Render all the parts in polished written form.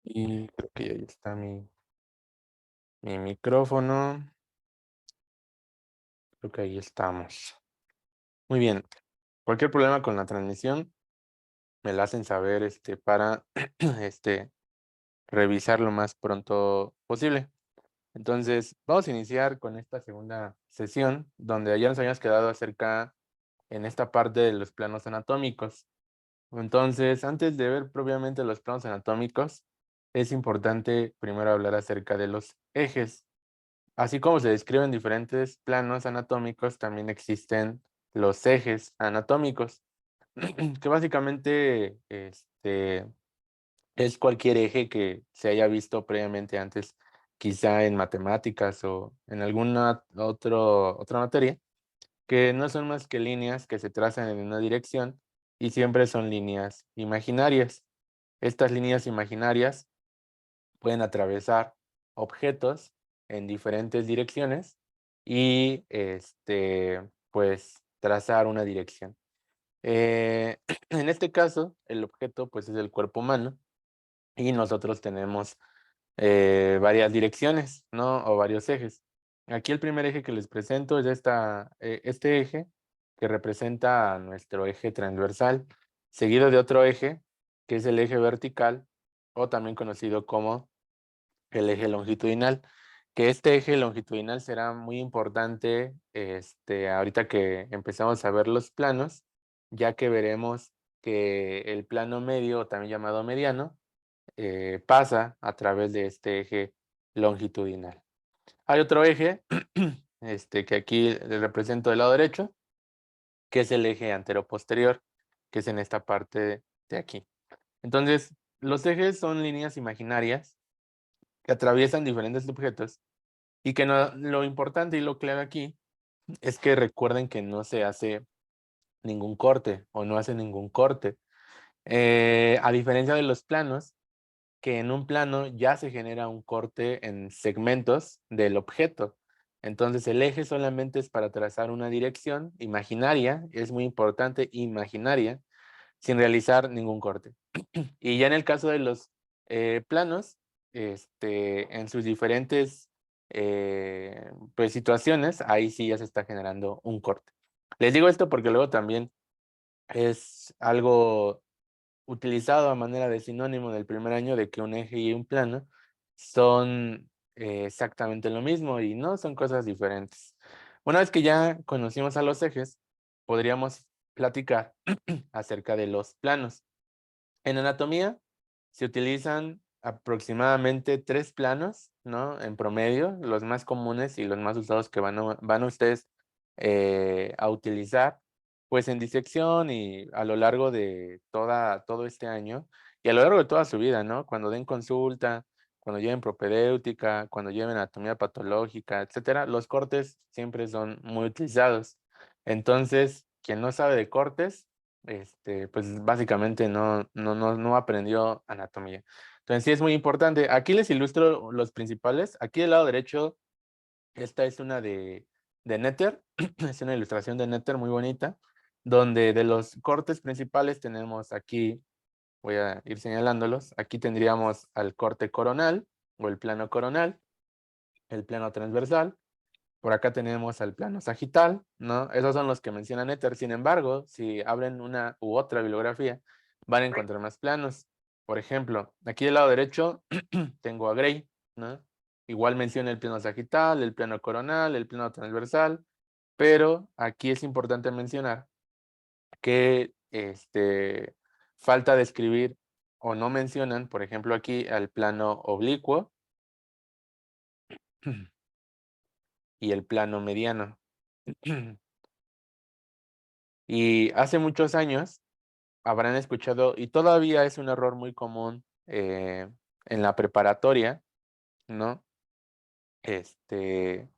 Y creo que ahí está mi micrófono. Creo que ahí estamos. Muy bien. Cualquier problema con la transmisión me la hacen saber, para, este, revisar lo más pronto posible. Entonces, vamos a iniciar con esta segunda sesión, donde ayer nos habíamos quedado acerca en esta parte de los planos anatómicos. Entonces, antes de ver propiamente los planos anatómicos, es importante primero hablar acerca de los ejes. Así como se describen diferentes planos anatómicos, también existen los ejes anatómicos, que básicamente es cualquier eje que se haya visto previamente antes, quizá en matemáticas o en alguna otra materia, que no son más que líneas que se trazan en una dirección y siempre son líneas imaginarias. Estas líneas imaginarias pueden atravesar objetos en diferentes direcciones y pues trazar una dirección. En este caso, el objeto pues es el cuerpo humano y nosotros tenemos varias direcciones, ¿no? O varios ejes. Aquí el primer eje que les presento es este eje que representa a nuestro eje transversal, seguido de otro eje que es el eje vertical o también conocido como el eje longitudinal, que este eje longitudinal será muy importante, ahorita que empezamos a ver los planos, ya que veremos que el plano medio, o también llamado mediano, pasa a través de este eje longitudinal. Hay otro eje, que aquí le represento del lado derecho, que es el eje anteroposterior, que es en esta parte de aquí. Entonces, los ejes son líneas imaginarias que atraviesan diferentes objetos y que no, lo importante y lo clave aquí es que recuerden que no se hace ningún corte o no hace ningún corte. A diferencia de los planos, que en un plano ya se genera un corte en segmentos del objeto. Entonces el eje solamente es para trazar una dirección imaginaria, es muy importante, imaginaria, sin realizar ningún corte. Y ya en el caso de los planos, en sus diferentes pues, situaciones, ahí sí ya se está generando un corte. Les digo esto porque luego también es algo utilizado a manera de sinónimo del primer año de que un eje y un plano son exactamente lo mismo y no, son cosas diferentes. Una vez que ya conocimos a los ejes, podríamos platicar acerca de los planos. En anatomía se utilizan aproximadamente 3 planos, ¿no? En promedio, los más comunes y los más usados que van ustedes a utilizar, pues en disección y a lo largo de todo este año y a lo largo de toda su vida, ¿no? Cuando den consulta, cuando lleven propedéutica, cuando lleven anatomía patológica, etcétera, los cortes siempre son muy utilizados. Entonces, quien no sabe de cortes, pues básicamente no aprendió anatomía. Entonces sí es muy importante. Aquí les ilustro los principales. Aquí del lado derecho, esta es una de Netter, es una ilustración de Netter muy bonita, donde de los cortes principales tenemos aquí, voy a ir señalándolos, aquí tendríamos al corte coronal o el plano coronal, el plano transversal, por acá tenemos al plano sagital, ¿no? Esos son los que menciona Nether. Sin embargo, si abren una u otra bibliografía, van a encontrar más planos. Por ejemplo, aquí del lado derecho tengo a Gray, ¿no? Igual menciona el plano sagital, el plano coronal, el plano transversal, pero aquí es importante mencionar que falta describir o no mencionan, por ejemplo, aquí al plano oblicuo y el plano mediano. Y hace muchos años habrán escuchado, y todavía es un error muy común en la preparatoria, ¿no? Este,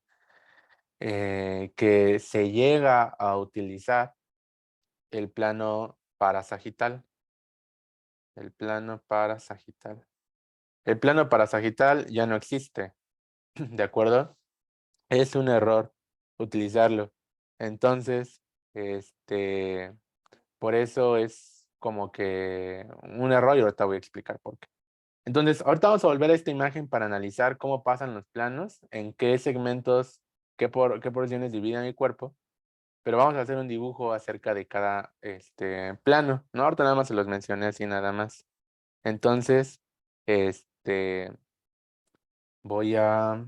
que se llega a utilizar el plano parasagital, el plano parasagital. El plano parasagital ya no existe, ¿de acuerdo? Es un error utilizarlo. Entonces, este, por eso es como que un error y ahorita voy a explicar por qué. Entonces, ahorita vamos a volver a esta imagen para analizar cómo pasan los planos, en qué segmentos, qué porciones dividen el cuerpo, pero vamos a hacer un dibujo acerca de cada plano, ¿no? Ahorita nada más se los mencioné así nada más. Entonces, este, voy a...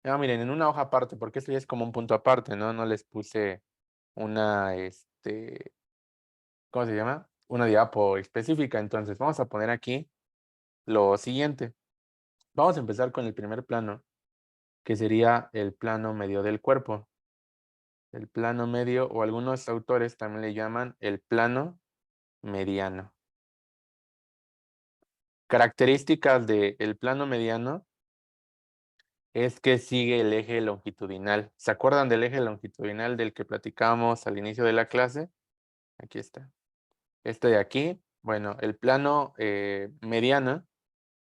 Ah, miren, en una hoja aparte, porque esto ya es como un punto aparte, ¿no? No les puse una, ¿cómo se llama? Una diapo específica. Entonces, vamos a poner aquí lo siguiente. Vamos a empezar con el primer plano, que sería el plano medio del cuerpo. El plano medio, o algunos autores también le llaman el plano mediano. Características del plano mediano es que sigue el eje longitudinal. ¿Se acuerdan del eje longitudinal del que platicamos al inicio de la clase? Aquí está. Este de aquí, bueno, el plano mediano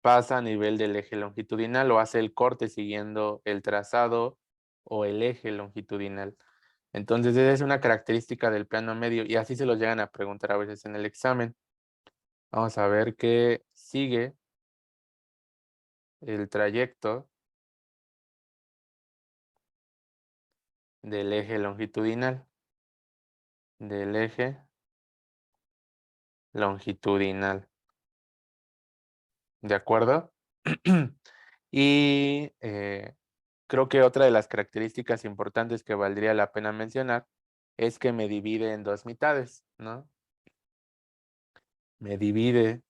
pasa a nivel del eje longitudinal o hace el corte siguiendo el trazado o el eje longitudinal. Entonces, esa es una característica del plano medio y así se los llegan a preguntar a veces en el examen. Vamos a ver que sigue el trayecto del eje longitudinal, del eje longitudinal. ¿De acuerdo? Y creo que otra de las características importantes que valdría la pena mencionar es que me divide en dos mitades, ¿no? Me divide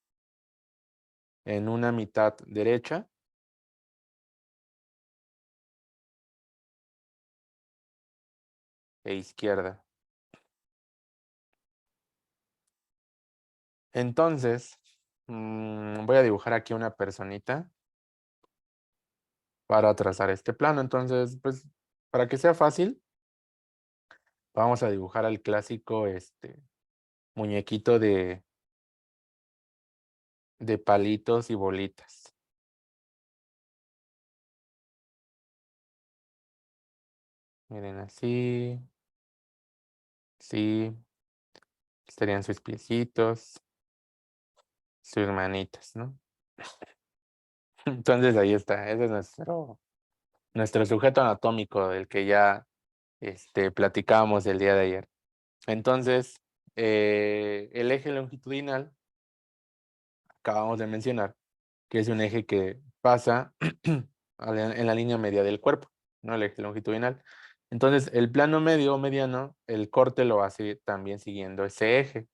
en una mitad derecha e izquierda. Entonces, voy a dibujar aquí una personita para trazar este plano. Entonces, pues, para que sea fácil, vamos a dibujar al clásico muñequito de palitos y bolitas. Miren, así, sí, estarían sus piecitos, sus manitas, ¿no? Entonces ahí está, ese es nuestro sujeto anatómico del que ya platicábamos el día de ayer. Entonces, el eje longitudinal, acabamos de mencionar, que es un eje que pasa en la línea media del cuerpo, ¿no? El eje longitudinal. Entonces, el plano medio o mediano, el corte lo hace también siguiendo ese eje.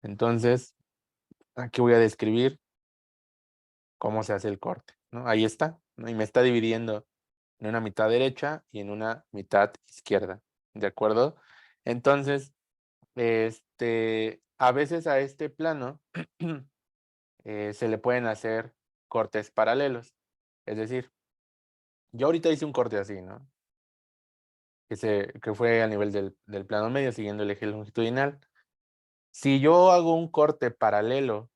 Entonces, aquí voy a describir cómo se hace el corte, ¿no? Ahí está, ¿no? Y me está dividiendo en una mitad derecha y en una mitad izquierda, ¿de acuerdo? Entonces, a veces a este plano se le pueden hacer cortes paralelos. Es decir, yo ahorita hice un corte así, ¿no? Que fue a nivel del plano medio, siguiendo el eje longitudinal. Si yo hago un corte paralelo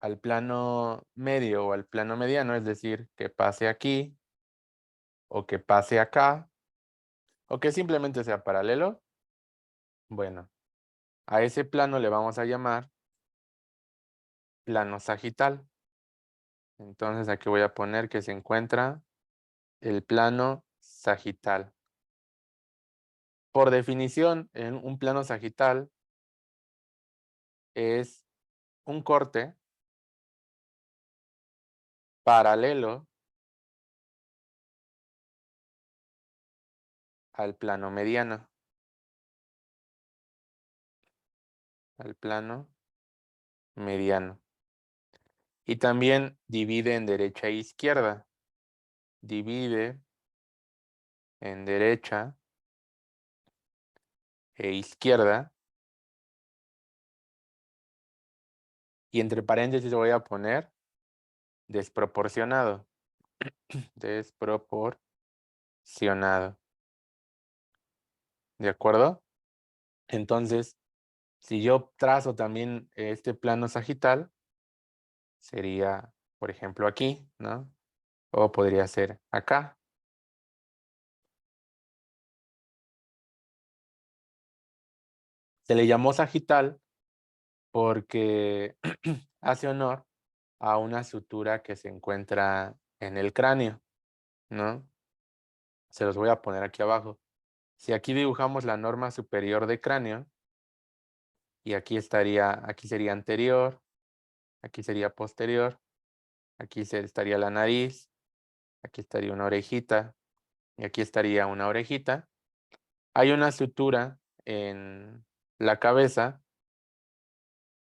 al plano medio o al plano mediano, es decir, que pase aquí o que pase acá o que simplemente sea paralelo, bueno, a ese plano le vamos a llamar plano sagital. Entonces aquí voy a poner que se encuentra el plano sagital. Por definición, en un plano sagital es un corte paralelo al plano mediano, al plano mediano. Y también divide en derecha e izquierda. Divide en derecha e izquierda. Y entre paréntesis voy a poner desproporcionado. Desproporcionado. ¿De acuerdo? Entonces, si yo trazo también este plano sagital, sería, por ejemplo, aquí, ¿no? O podría ser acá. Se le llamó sagital porque hace honor a una sutura que se encuentra en el cráneo, ¿no? Se los voy a poner aquí abajo. Si aquí dibujamos la norma superior de cráneo, y aquí sería anterior, aquí sería posterior, aquí estaría la nariz, aquí estaría una orejita, y aquí estaría una orejita. Hay una sutura en la cabeza,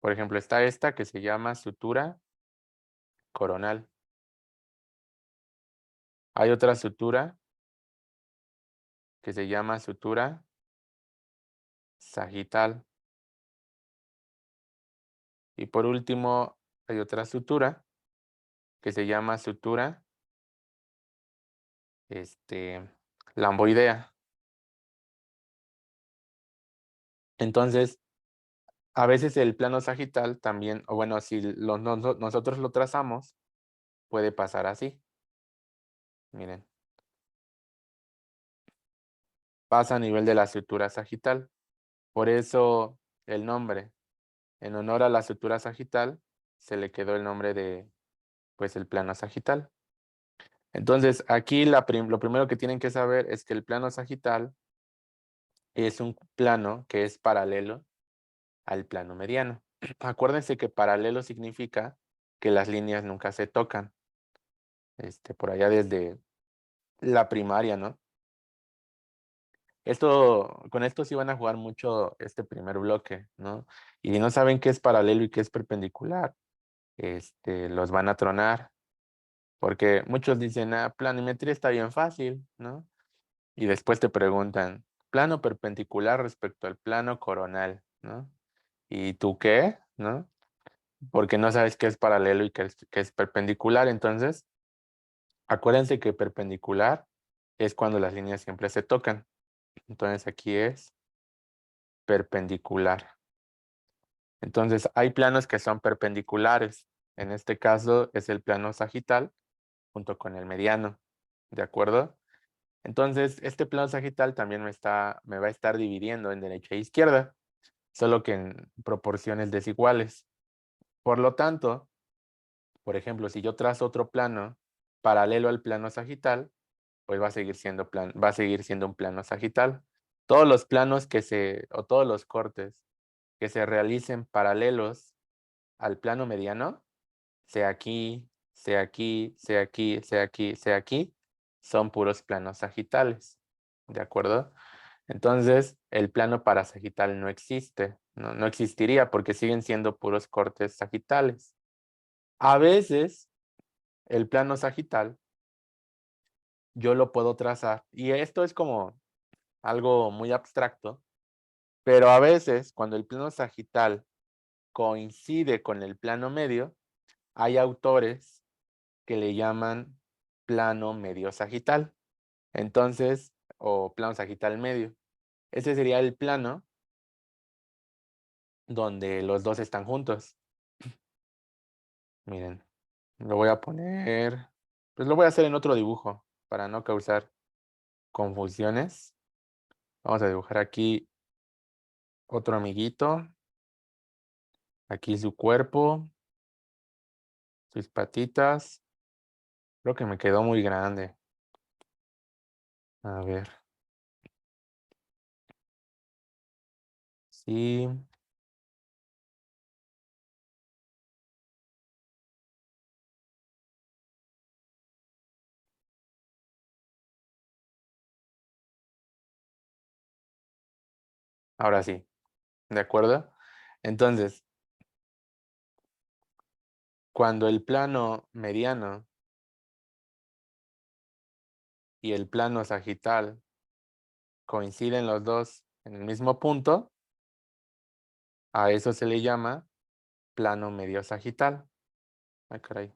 por ejemplo, está esta que se llama sutura coronal. Hay otra sutura que se llama sutura sagital. Y por último, hay otra sutura que se llama sutura, este, lamboidea. Entonces, a veces el plano sagital también, o bueno, si nosotros lo trazamos, puede pasar así. Miren, pasa a nivel de la sutura sagital. Por eso el nombre, en honor a la sutura sagital, se le quedó el nombre de, pues, el plano sagital. Entonces, aquí lo primero que tienen que saber es que el plano sagital es un plano que es paralelo al plano mediano. Acuérdense que paralelo significa que las líneas nunca se tocan. Por allá desde la primaria, ¿no? Con esto sí van a jugar mucho este primer bloque, ¿no? Y si no saben qué es paralelo y qué es perpendicular, los van a tronar, porque muchos dicen, planimetría está bien fácil, ¿no? Y después te preguntan, plano perpendicular respecto al plano coronal, ¿no? ¿Y tú qué? ¿No? Porque no sabes qué es paralelo y qué es perpendicular. Entonces, acuérdense que perpendicular es cuando las líneas siempre se tocan. Entonces, aquí es perpendicular. Entonces, hay planos que son perpendiculares. En este caso es el plano sagital junto con el mediano, ¿de acuerdo? Entonces, este plano sagital también me va a estar dividiendo en derecha e izquierda, solo que en proporciones desiguales. Por lo tanto, por ejemplo, si yo trazo otro plano paralelo al plano sagital, pues va a seguir siendo un plano sagital. Todos los planos o todos los cortes que se realicen paralelos al plano mediano, sea aquí, sea aquí, sea aquí, sea aquí, sea aquí, son puros planos sagitales. ¿De acuerdo? Entonces, el plano parasagital no existe, no existiría porque siguen siendo puros cortes sagitales. A veces, el plano sagital, yo lo puedo trazar, y esto es como algo muy abstracto, pero a veces, cuando el plano sagital coincide con el plano medio, hay autores que le llaman plano medio sagital. Entonces, o plano sagital medio. Ese sería el plano donde los dos están juntos. Miren, lo voy a poner, pues lo voy a hacer en otro dibujo para no causar confusiones. Vamos a dibujar aquí otro amiguito. Aquí su cuerpo, sus patitas. Creo que me quedó muy grande. A ver. Sí, ahora sí. ¿De acuerdo? Entonces, cuando el plano mediano y el plano sagital coinciden los dos en el mismo punto, a eso se le llama plano medio sagital. Ay, caray.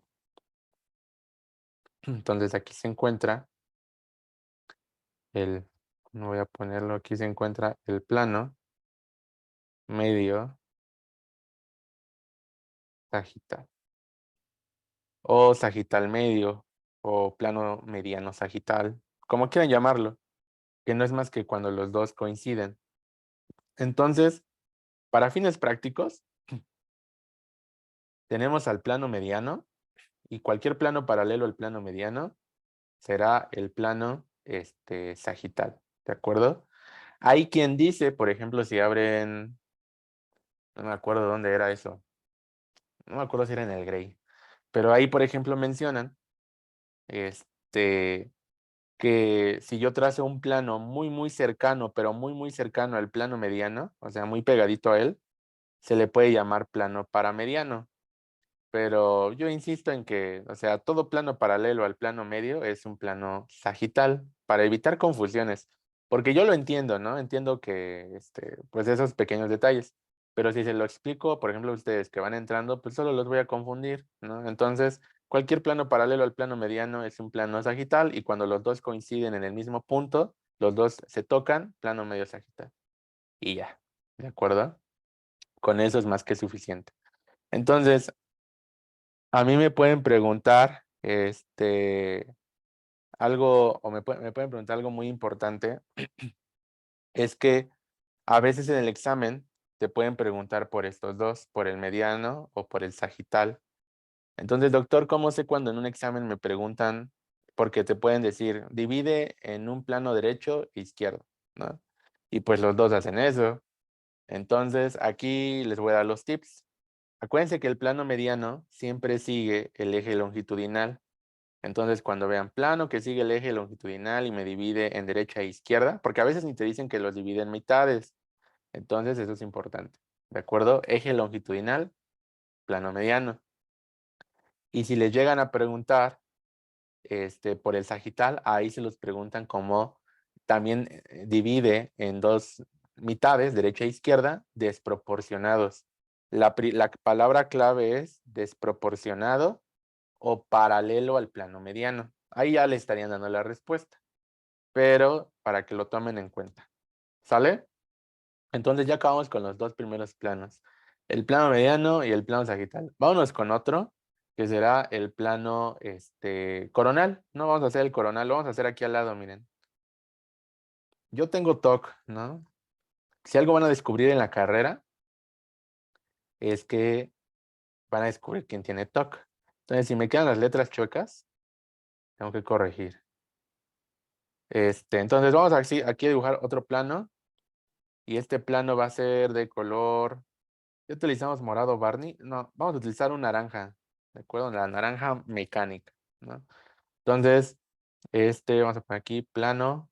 Entonces aquí se encuentra el, no voy a ponerlo, aquí se encuentra el plano medio sagital o sagital medio o plano mediano sagital, como quieran llamarlo, que no es más que cuando los dos coinciden. Entonces, para fines prácticos, tenemos al plano mediano y cualquier plano paralelo al plano mediano será el plano sagital, ¿de acuerdo? Hay quien dice, por ejemplo, si abren, no me acuerdo dónde era eso, no me acuerdo si era en el Grey, pero ahí, por ejemplo, mencionan este, que si yo trazo un plano muy, muy cercano, pero muy, muy cercano al plano mediano, o sea, muy pegadito a él, se le puede llamar plano paramediano. Pero yo insisto en que, o sea, todo plano paralelo al plano medio es un plano sagital para evitar confusiones. Porque yo lo entiendo, ¿no? Entiendo que, pues esos pequeños detalles. Pero si se lo explico, por ejemplo, a ustedes que van entrando, pues solo los voy a confundir, ¿no? Entonces, cualquier plano paralelo al plano mediano es un plano sagital y cuando los dos coinciden en el mismo punto, los dos se tocan, plano medio sagital. Y ya, ¿de acuerdo? Con eso es más que suficiente. Entonces, a mí me pueden preguntar, algo, o me pueden preguntar algo muy importante, es que a veces en el examen te pueden preguntar por estos dos, por el mediano o por el sagital. Entonces, doctor, ¿cómo sé cuando en un examen me preguntan? Porque te pueden decir, divide en un plano derecho e izquierdo, ¿no? Y pues los dos hacen eso. Entonces, aquí les voy a dar los tips. Acuérdense que el plano mediano siempre sigue el eje longitudinal. Entonces, cuando vean plano que sigue el eje longitudinal y me divide en derecha e izquierda, porque a veces ni te dicen que los divide en mitades. Entonces, eso es importante. ¿De acuerdo? Eje longitudinal, plano mediano. Y si les llegan a preguntar por el sagital, ahí se los preguntan cómo también divide en dos mitades, derecha e izquierda, desproporcionados. La palabra clave es desproporcionado o paralelo al plano mediano. Ahí ya le estarían dando la respuesta, pero para que lo tomen en cuenta. ¿Sale? Entonces ya acabamos con los dos primeros planos, el plano mediano y el plano sagital. Vámonos con otro, que será el plano coronal. No vamos a hacer el coronal, lo vamos a hacer aquí al lado, miren. Yo tengo TOC, ¿no? Si algo van a descubrir en la carrera, es que van a descubrir quién tiene TOC. Entonces, si me quedan las letras chuecas, tengo que corregir. Entonces vamos aquí a dibujar otro plano y este plano va a ser de color, ¿ya utilizamos morado Barney? No, vamos a utilizar un naranja, ¿de acuerdo? La naranja mecánica, ¿no? Entonces, vamos a poner aquí plano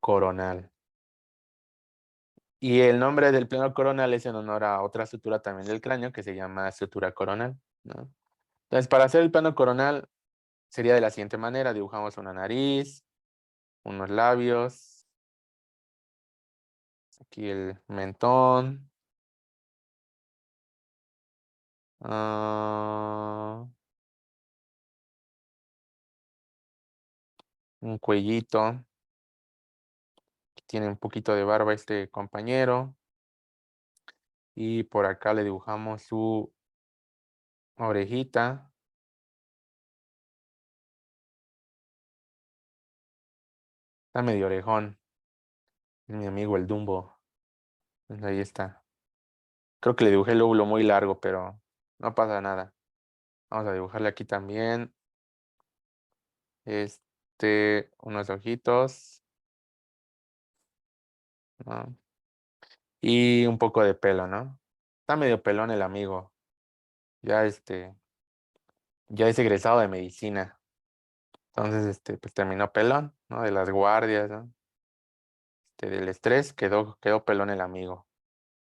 coronal. Y el nombre del plano coronal es en honor a otra sutura también del cráneo que se llama sutura coronal, ¿no? Entonces, para hacer el plano coronal sería de la siguiente manera, dibujamos una nariz, unos labios, aquí el mentón, un cuellito, que tiene un poquito de barba este compañero, y por acá le dibujamos su orejita, está medio orejón, es mi amigo el Dumbo, pues ahí está. Creo que le dibujé el lóbulo muy largo, pero no pasa nada. Vamos a dibujarle aquí también, unos ojitos, ¿no? Y un poco de pelo, ¿no? Está medio pelón el amigo. Ya ya es egresado de medicina. Entonces, pues terminó pelón, ¿no? De las guardias, ¿no? Del estrés quedó pelón el amigo.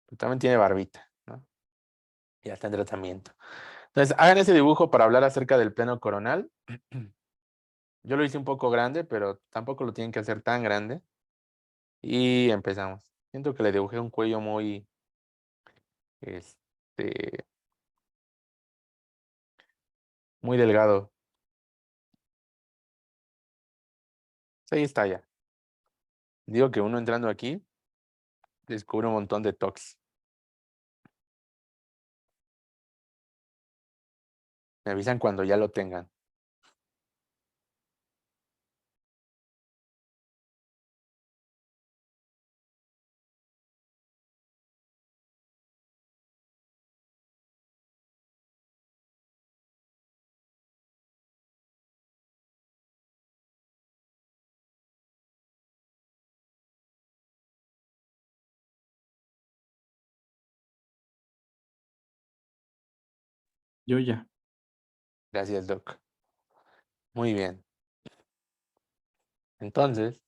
Pero también tiene barbita, ¿no? Ya está en tratamiento. Entonces, hagan ese dibujo para hablar acerca del plano coronal. Yo lo hice un poco grande, pero tampoco lo tienen que hacer tan grande. Y empezamos. Siento que le dibujé un cuello muy, este, muy delgado. Sí, ahí está ya. Digo que uno entrando aquí descubre un montón de tocs. Me avisan cuando ya lo tengan. Yo ya. Gracias, Doc. Muy bien. Entonces,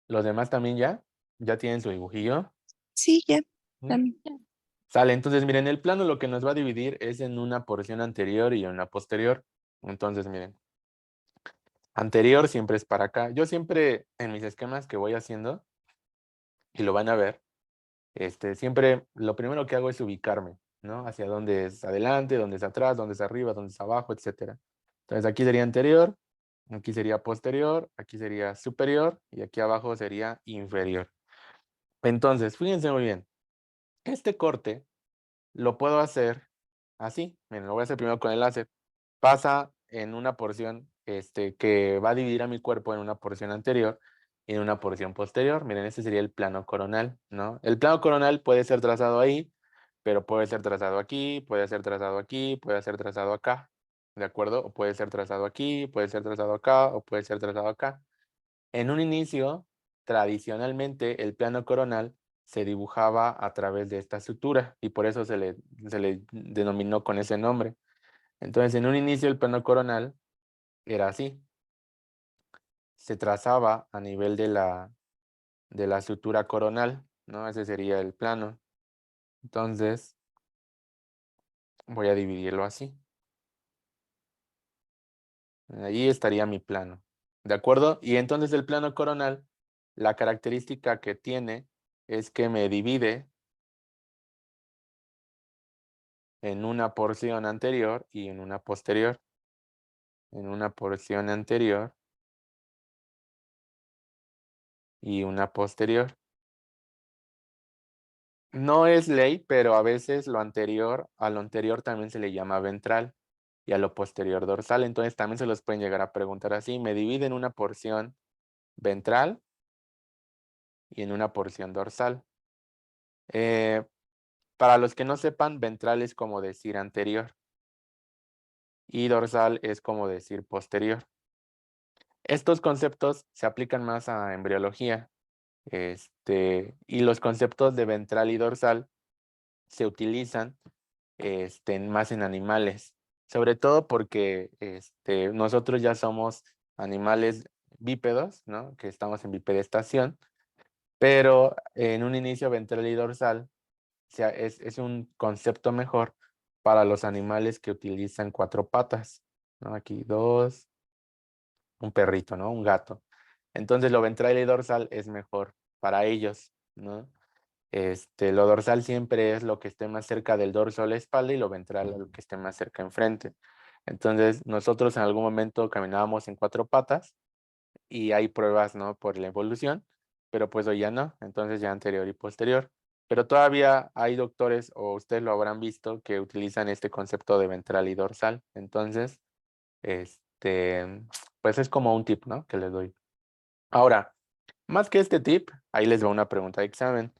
¿los demás también ya? ¿Ya tienen su dibujillo? Sí, ya, ¿Mm? también. Sale, entonces miren, el plano lo que nos va a dividir es en una porción anterior y una posterior. Entonces, miren, anterior siempre es para acá. Yo siempre en mis esquemas que voy haciendo, y lo van a ver, siempre lo primero que hago es ubicarme, ¿no? Hacia dónde es adelante, dónde es atrás, dónde es arriba, dónde es abajo, etcétera. Entonces aquí sería anterior, aquí sería posterior, aquí sería superior y aquí abajo sería inferior. Entonces, fíjense muy bien, este corte lo puedo hacer así. Miren, lo voy a hacer primero con el láser. Pasa en una porción que va a dividir a mi cuerpo en una porción anterior y en una porción posterior. Miren, este sería el plano coronal, ¿no? El plano coronal puede ser trazado ahí, pero puede ser trazado aquí, puede ser trazado aquí, puede ser trazado acá, ¿de acuerdo? O puede ser trazado aquí, puede ser trazado acá, o puede ser trazado acá. En un inicio, tradicionalmente, el plano coronal se dibujaba a través de esta sutura y por eso se le denominó con ese nombre. Entonces, en un inicio, el plano coronal era así. Se trazaba a nivel de la sutura coronal, ¿no? Ese sería el plano. Entonces, voy a dividirlo así. Ahí estaría mi plano. ¿De acuerdo? Y entonces el plano coronal, la característica que tiene es que me divide en una porción anterior y en una posterior. En una porción anterior y una posterior. No es ley, pero a veces a lo anterior también se le llama ventral y a lo posterior dorsal. Entonces también se los pueden llegar a preguntar así. Me divide en una porción ventral y en una porción dorsal. Eh, para los que no sepan, ventral es como decir anterior y dorsal es como decir posterior. Estos conceptos se aplican más a embriología. Y los conceptos de ventral y dorsal se utilizan más en animales, sobre todo porque nosotros ya somos animales bípedos, ¿no? Que estamos en bipedestación, pero en un inicio ventral y dorsal es un concepto mejor para los animales que utilizan cuatro patas, ¿no? Aquí dos, un perrito, ¿no? Un gato. Entonces lo ventral y dorsal es mejor para ellos, ¿no? Lo dorsal siempre es lo que esté más cerca del dorso de la espalda y lo ventral lo que esté más cerca enfrente. Entonces, nosotros en algún momento caminábamos en cuatro patas y hay pruebas, ¿no? Por la evolución, pero pues hoy ya no, entonces ya anterior y posterior. Pero todavía hay doctores, o ustedes lo habrán visto, que utilizan este concepto de ventral y dorsal. Entonces, pues es como un tip, ¿no? Que les doy. Ahora, más que este tip, ahí les va una pregunta de examen.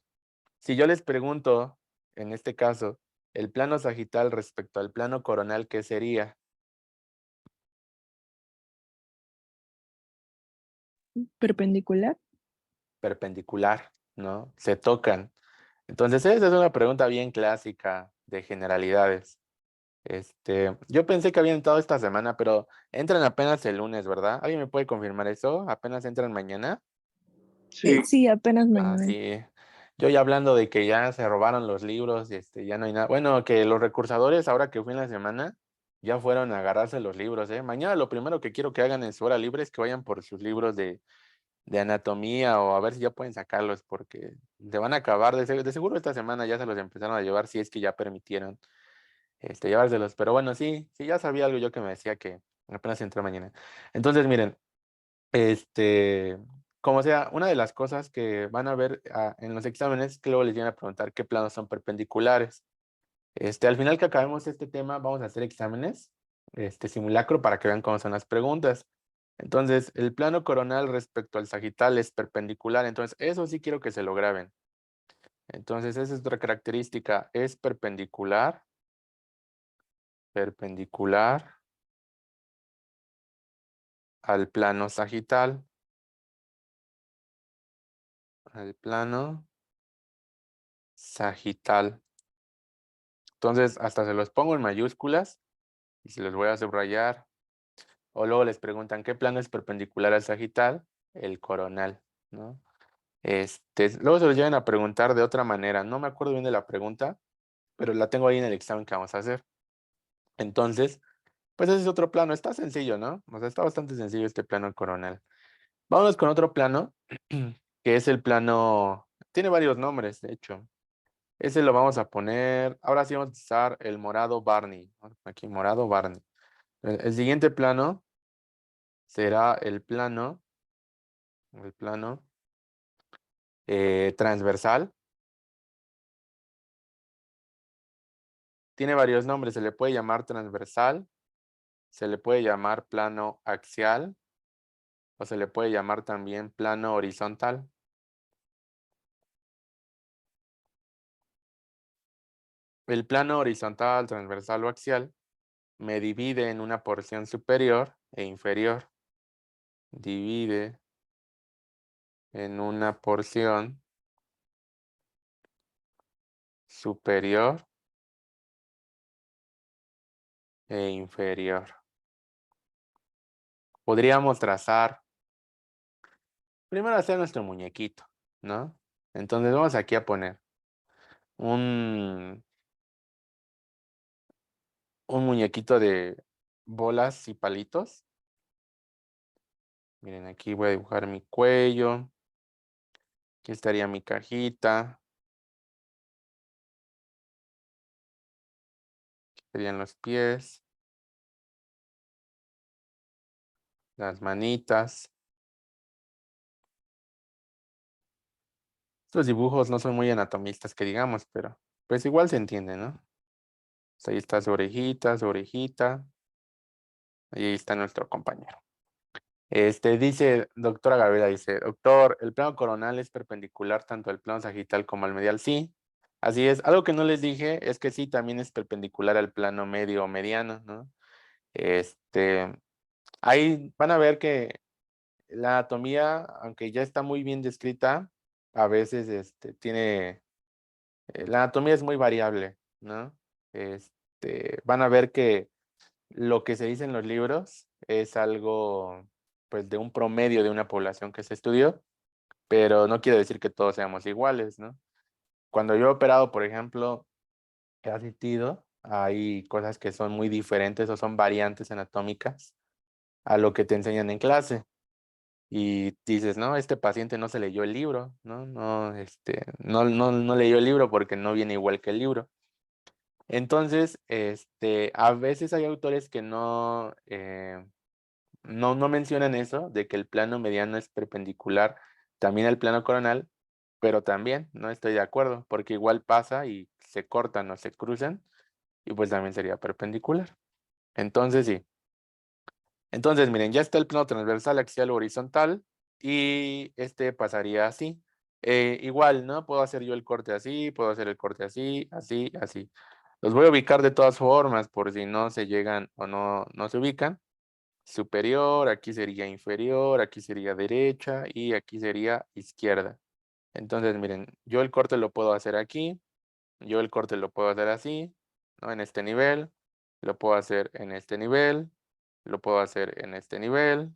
Si yo les pregunto, en este caso, el plano sagital respecto al plano coronal, ¿qué sería? Perpendicular. Perpendicular, ¿no? Se tocan. Entonces, esa es una pregunta bien clásica de generalidades. Yo pensé que habían entrado esta semana, pero entran apenas el lunes, ¿verdad? ¿Alguien me puede confirmar eso? ¿Apenas entran mañana? Sí. Sí, apenas Ah, mañana. sí. Yo ya hablando de que ya se robaron los libros, ya no hay nada. Bueno, que los recursadores, ahora que fui en la semana, ya fueron a agarrarse los libros, ¿eh? Mañana lo primero que quiero que hagan en su hora libre es que vayan por sus libros de anatomía o a ver si ya pueden sacarlos, porque se van a acabar. De seguro esta semana ya se los empezaron a llevar, si es que ya permitieron llevárselos. Pero bueno, sí, sí, ya sabía algo yo que me decía que apenas entró mañana. Entonces, miren. Este, como sea, una de las cosas que van a ver en los exámenes es que luego les vienen a preguntar qué planos son perpendiculares. Al final que acabemos este tema, vamos a hacer exámenes, simulacro para que vean cómo son las preguntas. Entonces, el plano coronal respecto al sagital es perpendicular. Entonces, eso sí quiero que se lo graben. Entonces, esa es otra característica. Es perpendicular, perpendicular al plano sagital, al plano sagital. Entonces, hasta se los pongo en mayúsculas y se los voy a subrayar. O luego les preguntan, ¿qué plano es perpendicular al sagital? El coronal, ¿no? Luego se los llegan a preguntar de otra manera. No me acuerdo bien de la pregunta, pero la tengo ahí en el examen que vamos a hacer. Entonces, pues ese es otro plano. Está sencillo, ¿no? O sea, está bastante sencillo este plano coronal. Vámonos con otro plano, que es el plano... Tiene varios nombres, de hecho. Ese lo vamos a poner... Ahora sí vamos a utilizar el morado Barney. Aquí, morado Barney. El siguiente plano será el plano transversal. Tiene varios nombres. Se le puede llamar transversal, se le puede llamar plano axial o se le puede llamar también plano horizontal. El plano horizontal, transversal o axial me divide en una porción superior e inferior. Divide en una porción superior e inferior. Podríamos trazar, primero hacer nuestro muñequito, ¿no? Entonces vamos aquí a poner un, un muñequito de bolas y palitos. Miren, aquí voy a dibujar mi cuello. Aquí estaría mi cajita. Aquí serían los pies, las manitas. Estos dibujos no son muy anatomistas que digamos, pero pues igual se entiende, ¿no? Pues ahí está su orejita. Y ahí está nuestro compañero. Dice, doctora Gabriela, dice, doctor, ¿el plano coronal es perpendicular tanto al plano sagital como al medial? Sí, así es. Algo que no les dije es que sí, también es perpendicular al plano medio o mediano, ¿no? Ahí van a ver que la anatomía, aunque ya está muy bien descrita, a veces la anatomía es muy variable, ¿no? Van a ver que lo que se dice en los libros es algo, pues, de un promedio de una población que se estudió, pero no quiere decir que todos seamos iguales, ¿no? Cuando yo he operado, por ejemplo, he asistido, hay cosas que son muy diferentes o son variantes anatómicas a lo que te enseñan en clase. Y dices, no, este paciente no se leyó el libro, ¿no? No leyó el libro porque no viene igual que el libro. Entonces, a veces hay autores que no mencionan eso, de que el plano mediano es perpendicular también al plano coronal, pero también no estoy de acuerdo, porque igual pasa y se cortan o se cruzan, y pues también sería perpendicular. Entonces, sí. Entonces, miren, ya está el plano transversal, axial o horizontal, y este pasaría así. Igual, ¿no? Puedo hacer yo el corte así, puedo hacer el corte así, así, así. Los voy a ubicar de todas formas, por si no se llegan o no se ubican. Superior, aquí sería inferior, aquí sería derecha y aquí sería izquierda. Entonces, miren, yo el corte lo puedo hacer aquí, yo el corte lo puedo hacer así, ¿no? En este nivel, lo puedo hacer en este nivel, lo puedo hacer en este nivel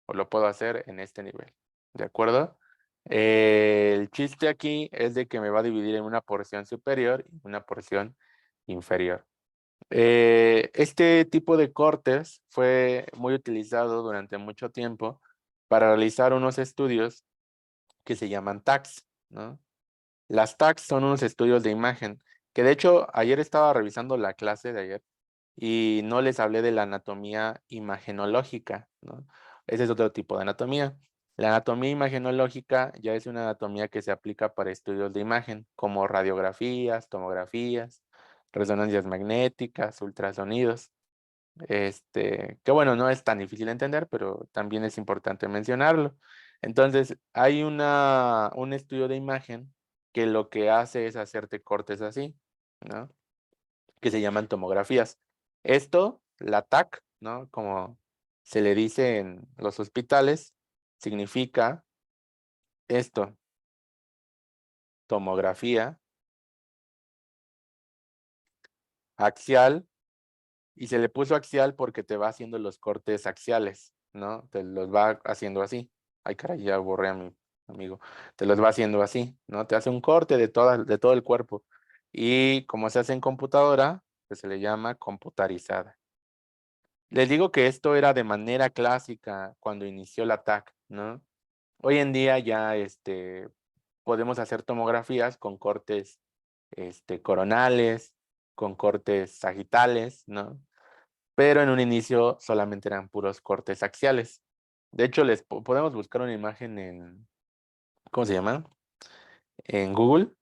o lo puedo hacer en este nivel. ¿De acuerdo? El chiste aquí es de que me va a dividir en una porción superior y una porción inferior. Este tipo de cortes fue muy utilizado durante mucho tiempo para realizar unos estudios que se llaman TACs, ¿no? Las TACs son unos estudios de imagen, que de hecho ayer estaba revisando la clase de ayer y no les hablé de la anatomía imagenológica, ¿no? Ese es otro tipo de anatomía. La anatomía imagenológica ya es una anatomía que se aplica para estudios de imagen, como radiografías, tomografías, resonancias magnéticas, ultrasonidos. Que bueno, no es tan difícil de entender, pero también es importante mencionarlo. Entonces, hay un estudio de imagen que lo que hace es hacerte cortes así, ¿no? Que se llaman tomografías. Esto, la TAC, ¿no? Como se le dice en los hospitales, significa esto, tomografía axial Y se le puso axial porque te va haciendo los cortes axiales, ¿no? Te los va haciendo así. Ay, caray, ya borré a mi amigo. Te los va haciendo así, ¿no? Te hace un corte de todo el cuerpo. Y como se hace en computadora, pues se le llama computarizada. Les digo que esto era de manera clásica cuando inició la TAC, ¿no? Hoy en día ya podemos hacer tomografías con cortes coronales, con cortes sagitales, ¿no? Pero en un inicio solamente eran puros cortes axiales. De hecho, podemos buscar una imagen en, ¿cómo se llama? En Google,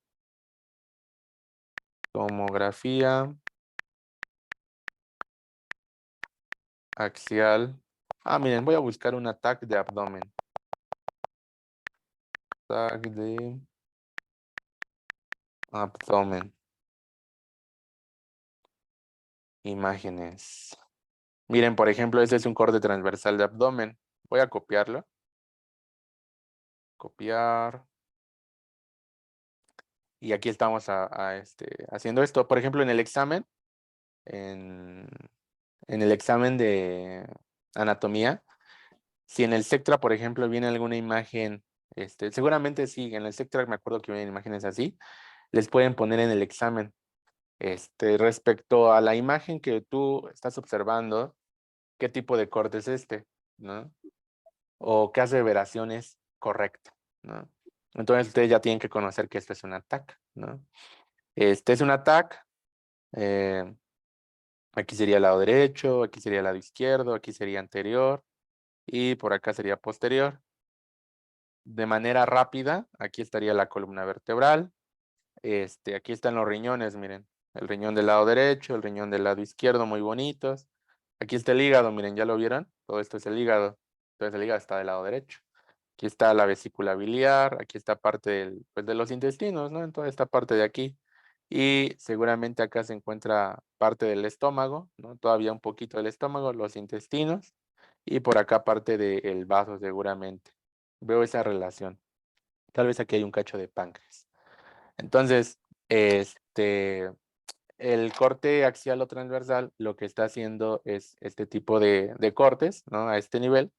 tomografía axial. Ah, miren, voy a buscar un TAC de abdomen. TAC de abdomen. Imágenes. Miren, por ejemplo, este es un corte transversal de abdomen. Voy a copiarlo. Copiar. Y aquí estamos haciendo esto. Por ejemplo, en el examen, en, en el examen de anatomía, si en el Sectra, por ejemplo, viene alguna imagen, seguramente sí, en el Sectra me acuerdo que vienen imágenes así, les pueden poner en el examen, respecto a la imagen que tú estás observando, qué tipo de corte es ¿no? O qué aseveración es correcta, ¿no? Entonces ustedes ya tienen que conocer que esto es un ataque, ¿no? Este es un ataque, aquí sería el lado derecho, aquí sería el lado izquierdo, aquí sería anterior y por acá sería posterior. De manera rápida, aquí estaría la columna vertebral, aquí están los riñones, miren, el riñón del lado derecho, el riñón del lado izquierdo, muy bonitos. Aquí está el hígado, miren, ¿ya lo vieron? Todo esto es el hígado, entonces el hígado está del lado derecho. Aquí está la vesícula biliar, aquí está parte pues, de los intestinos, ¿no? En toda esta parte de aquí. Y seguramente acá se encuentra parte del estómago, ¿no? Todavía un poquito del estómago, los intestinos. Y por acá parte del vaso seguramente. Veo esa relación. Tal vez aquí hay un cacho de páncreas. Entonces, el corte axial o transversal lo que está haciendo es este tipo de cortes, ¿no? A este nivel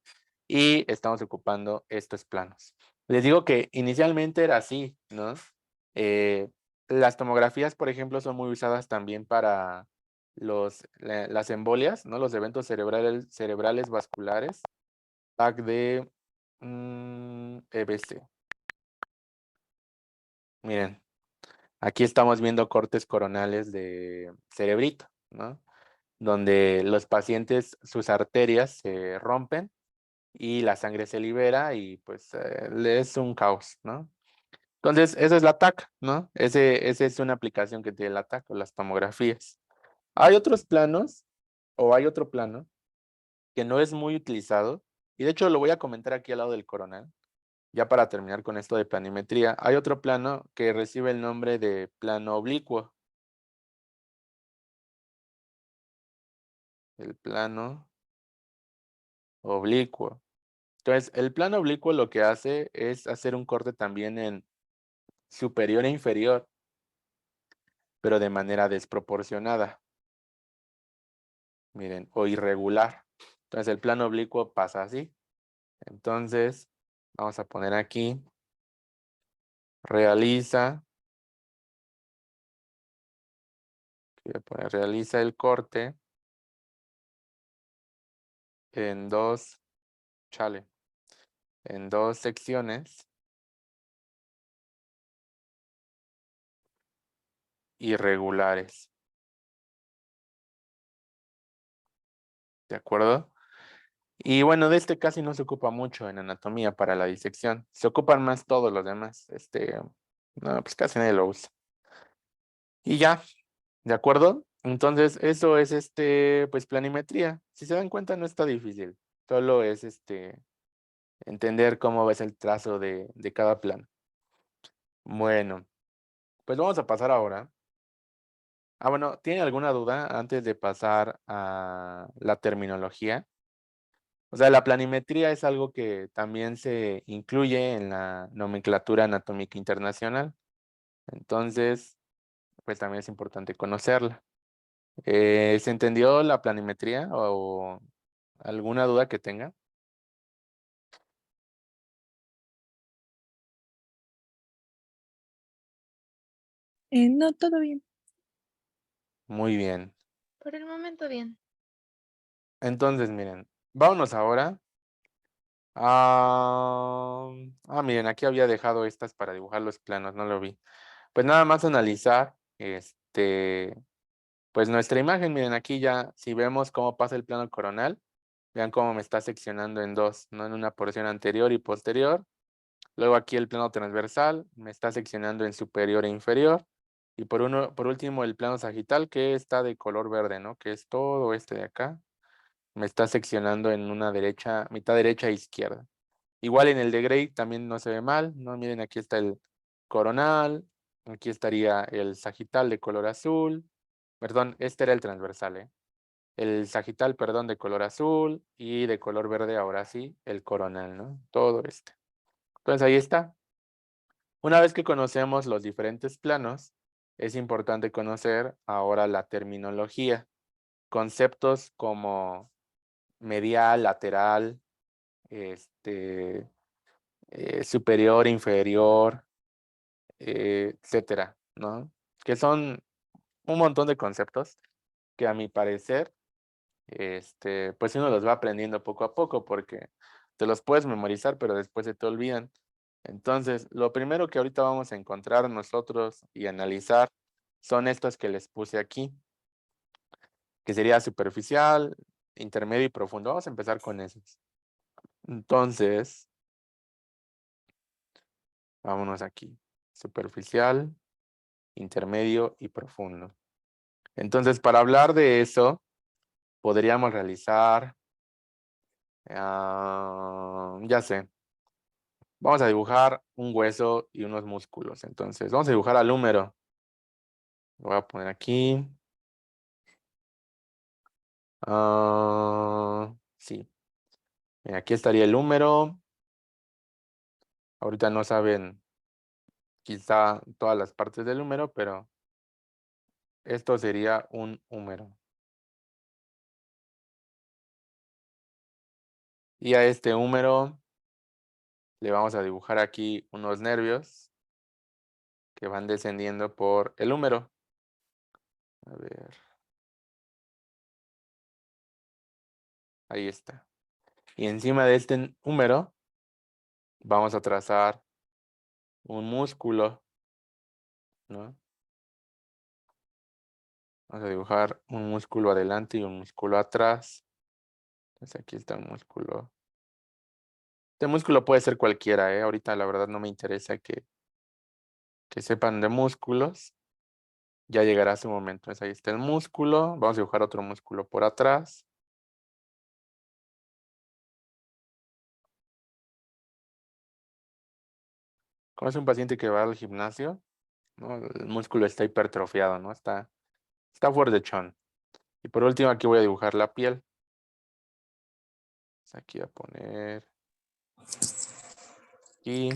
y estamos ocupando estos planos. Les digo que inicialmente era así, ¿no? Eh, las tomografías, por ejemplo, son muy usadas también para las embolias, ¿no? Los eventos cerebrales vasculares, TAC de EBC. Miren, aquí estamos viendo cortes coronales de cerebrito, ¿no? Donde los pacientes, sus arterias se rompen y la sangre se libera y pues es un caos, ¿no? Entonces, esa es la TAC, ¿no? Esa es una aplicación que tiene la TAC o las tomografías. Hay otros planos o hay otro plano que no es muy utilizado y de hecho lo voy a comentar aquí al lado del coronal, ya para terminar con esto de planimetría. Hay otro plano que recibe el nombre de plano oblicuo. El plano oblicuo. Entonces, el plano oblicuo lo que hace es hacer un corte también en superior e inferior, pero de manera desproporcionada. Miren, o irregular. Entonces, el plano oblicuo pasa así. Entonces, vamos a poner aquí, realiza, voy a poner, realiza el corte en dos, chale, en dos secciones irregulares. ¿De acuerdo? Y bueno, de este casi no se ocupa mucho en anatomía para la disección. Se ocupan más todos los demás. No, pues casi nadie lo usa. Y ya, ¿de acuerdo? Entonces, eso es pues planimetría. Si se dan cuenta, no está difícil. Solo es entender cómo ves el trazo de cada plano. Bueno, pues vamos a pasar ahora. Ah, bueno, ¿tiene alguna duda antes de pasar a la terminología? O sea, la planimetría es algo que también se incluye en la nomenclatura anatómica internacional. Entonces, pues también es importante conocerla. ¿Se entendió la planimetría o alguna duda que tenga? No, todo bien. Muy bien. Por el momento bien. Entonces, miren, vámonos ahora. Ah, miren, aquí había dejado estas para dibujar los planos, no lo vi. Pues nada más analizar, pues nuestra imagen, miren, aquí ya, si vemos cómo pasa el plano coronal, vean cómo me está seccionando en dos, ¿no? En una porción anterior y posterior. Luego aquí el plano transversal me está seccionando en superior e inferior. Y por último, el plano sagital, que está de color verde, ¿no? Que es todo este de acá. Me está seccionando en una derecha, mitad derecha e izquierda. Igual en el de Gray también no se ve mal, ¿no? Miren, aquí está el coronal, aquí estaría el sagital de color azul. Perdón, este era el transversal, ¿eh? El sagital, perdón, de color azul y de color verde, ahora sí, el coronal, ¿no? Todo este. Entonces ahí está. Una vez que conocemos los diferentes planos, es importante conocer ahora la terminología. Conceptos como medial, lateral, este, superior, inferior, etcétera, ¿no? Que son un montón de conceptos que a mi parecer, pues uno los va aprendiendo poco a poco porque te los puedes memorizar, pero después se te olvidan. Entonces, lo primero que ahorita vamos a encontrar nosotros y analizar son estos que les puse aquí, que sería superficial, intermedio y profundo. Vamos a empezar con esos. Entonces, vámonos aquí. Superficial, intermedio y profundo. Entonces, para hablar de eso, podríamos realizar, ya sé, vamos a dibujar un hueso y unos músculos. Entonces, vamos a dibujar al húmero. Lo voy a poner aquí. Sí. Mira, aquí estaría el húmero. Ahorita no saben quizá todas las partes del húmero, pero esto sería un húmero. Y a este húmero le vamos a dibujar aquí unos nervios que van descendiendo por el húmero. A ver, ahí está. Y encima de este húmero vamos a trazar un músculo, ¿no? Vamos a dibujar un músculo adelante y un músculo atrás. Entonces aquí está un músculo. Este músculo puede ser cualquiera, ¿eh? Ahorita la verdad no me interesa que sepan de músculos. Ya llegará su momento. Entonces ahí está el músculo. Vamos a dibujar otro músculo por atrás. Como es un paciente que va al gimnasio, ¿no? El músculo está hipertrofiado, ¿no? Está fuertechón. Y por último aquí voy a dibujar la piel. Entonces, aquí voy a poner aquí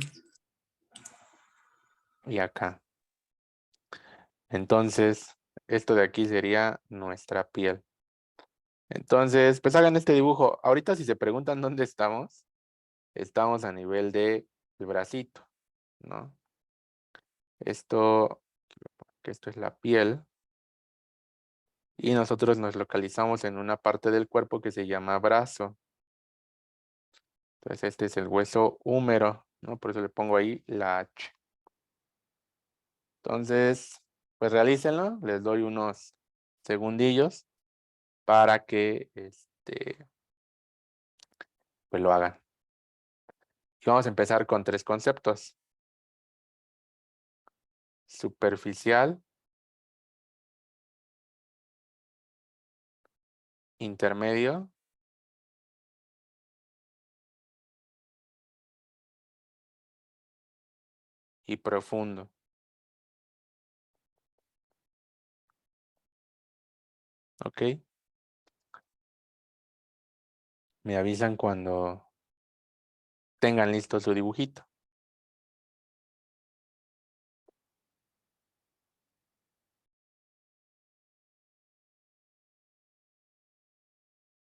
y acá. Entonces, esto de aquí sería nuestra piel. Entonces, pues hagan este dibujo. Ahorita si se preguntan dónde estamos a nivel de el bracito, ¿no? Esto, que esto es la piel. Y nosotros nos localizamos en una parte del cuerpo que se llama brazo. Entonces, este es el hueso húmero, ¿no? Por eso le pongo ahí la H. Entonces, pues realícenlo. Les doy unos segundillos para que, pues lo hagan. Y vamos a empezar con tres conceptos. Superficial, intermedio y profundo. ¿Ok? Me avisan cuando tengan listo su dibujito.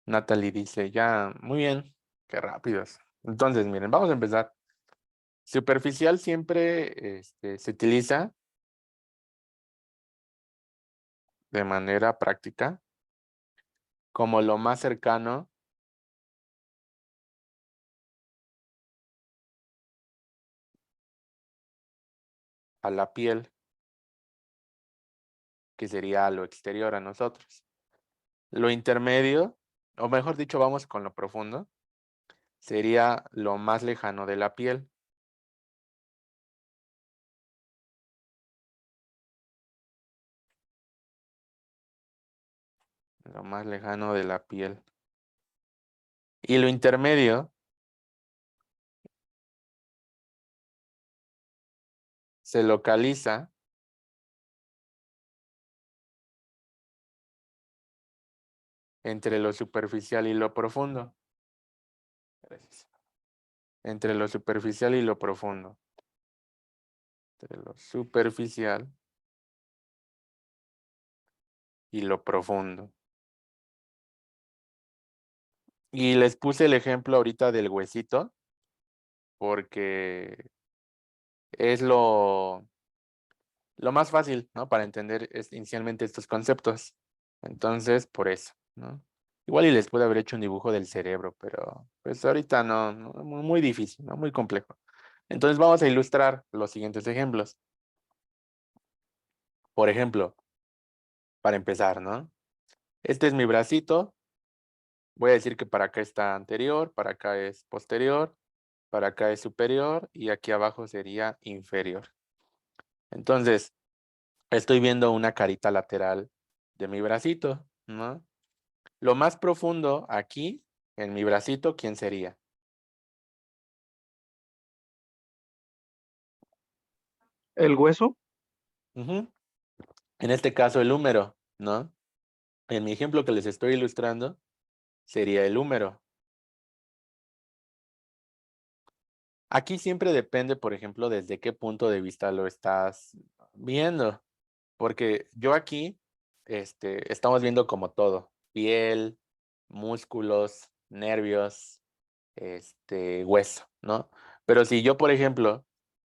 Natalie dice, ya, muy bien, qué rápidos. Entonces, miren, vamos a empezar. Superficial siempre se utiliza de manera práctica como lo más cercano a la piel, que sería lo exterior a nosotros. Lo intermedio, o mejor dicho, vamos con lo profundo, sería lo más lejano de la piel. Lo más lejano de la piel. Y lo intermedio se localiza entre lo superficial y lo profundo. Gracias. Entre lo superficial y lo profundo. Entre lo superficial y lo profundo. Y les puse el ejemplo ahorita del huesito, porque es lo más fácil, ¿no? Para entender inicialmente estos conceptos. Entonces, por eso, ¿no? Igual y les pude haber hecho un dibujo del cerebro, pero pues ahorita no, muy difícil, ¿no? Muy complejo. Entonces vamos a ilustrar los siguientes ejemplos. Por ejemplo, para empezar, ¿no? Este es mi bracito. Voy a decir que para acá está anterior, para acá es posterior, para acá es superior y aquí abajo sería inferior. Entonces, estoy viendo una carita lateral de mi bracito, ¿no? Lo más profundo aquí, en mi bracito, ¿quién sería? El hueso, Ujú. En este caso, el húmero, ¿no? En mi ejemplo que les estoy ilustrando, sería el húmero. Aquí siempre depende, por ejemplo, desde qué punto de vista lo estás viendo. Porque yo aquí, estamos viendo como todo, piel, músculos, nervios, hueso, ¿no? Pero si yo, por ejemplo,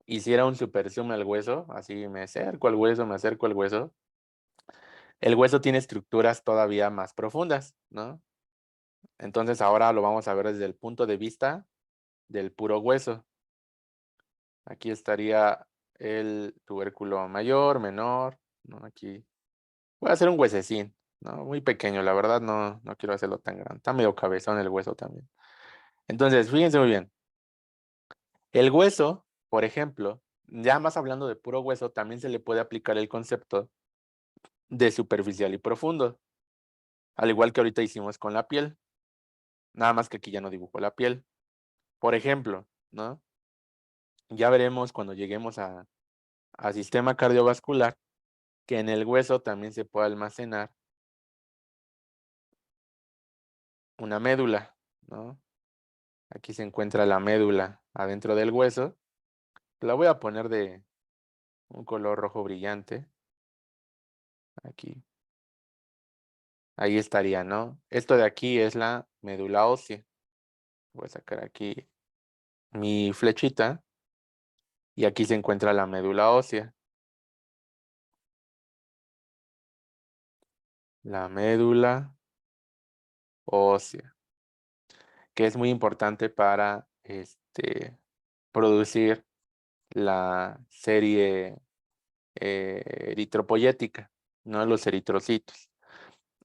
hiciera un super zoom al hueso, así me acerco al hueso, me acerco al hueso, el hueso tiene estructuras todavía más profundas, ¿no? Entonces ahora lo vamos a ver desde el punto de vista del puro hueso. Aquí estaría el tubérculo mayor, menor, ¿no? Aquí voy a hacer un huesecín, ¿no? Muy pequeño, la verdad no quiero hacerlo tan grande. Está medio cabezón el hueso también. Entonces, fíjense muy bien. El hueso, por ejemplo, ya más hablando de puro hueso, también se le puede aplicar el concepto de superficial y profundo, al igual que ahorita hicimos con la piel, nada más que aquí ya no dibujo la piel. Por ejemplo, ¿no? Ya veremos cuando lleguemos a sistema cardiovascular que en el hueso también se puede almacenar una médula, ¿no? Aquí se encuentra la médula adentro del hueso. La voy a poner de un color rojo brillante. Aquí. Ahí estaría, ¿no? Esto de aquí es la médula ósea. Voy a sacar aquí mi flechita y aquí se encuentra la médula ósea. La médula ósea, que es muy importante para producir la serie eritropoyética, ¿no? Los eritrocitos.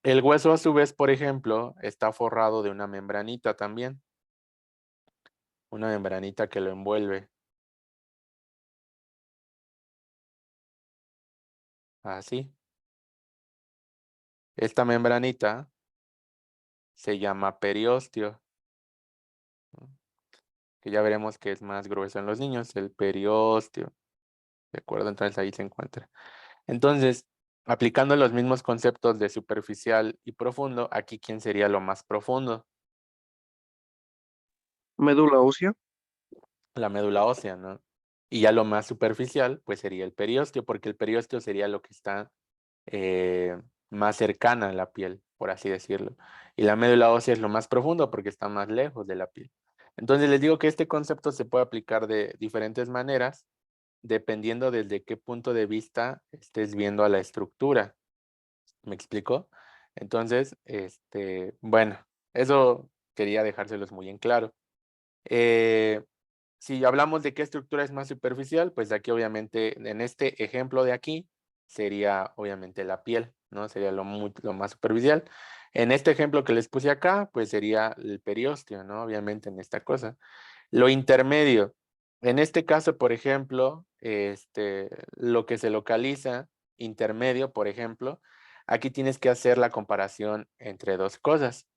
El hueso, a su vez, por ejemplo, está forrado de una membranita también. Una membranita que lo envuelve. Así. Esta membranita se llama periósteo, ¿no? Que ya veremos que es más grueso en los niños, el periósteo. ¿De acuerdo? Entonces ahí se encuentra. Entonces, aplicando los mismos conceptos de superficial y profundo, aquí ¿quién sería lo más profundo? médula ósea, La médula ósea, ¿no? Y ya lo más superficial, pues sería el periósteo, porque el periósteo sería lo que está más cercana a la piel. por así decirlo. Y la médula ósea es lo más profundo porque está más lejos de la piel. Entonces les digo que este concepto se puede aplicar de diferentes maneras, dependiendo desde qué punto de vista estés viendo a la estructura. ¿Me explico? Entonces, bueno, eso quería dejárselos muy en claro. Eh, si hablamos de qué estructura es más superficial, pues aquí obviamente, en este ejemplo de aquí, sería obviamente la piel, ¿no? Sería lo más superficial. En este ejemplo que les puse acá, pues sería el periósteo, ¿no? Obviamente en esta cosa. Lo intermedio. En este caso, por ejemplo, lo que se localiza intermedio, por ejemplo, aquí tienes que hacer la comparación entre dos cosas.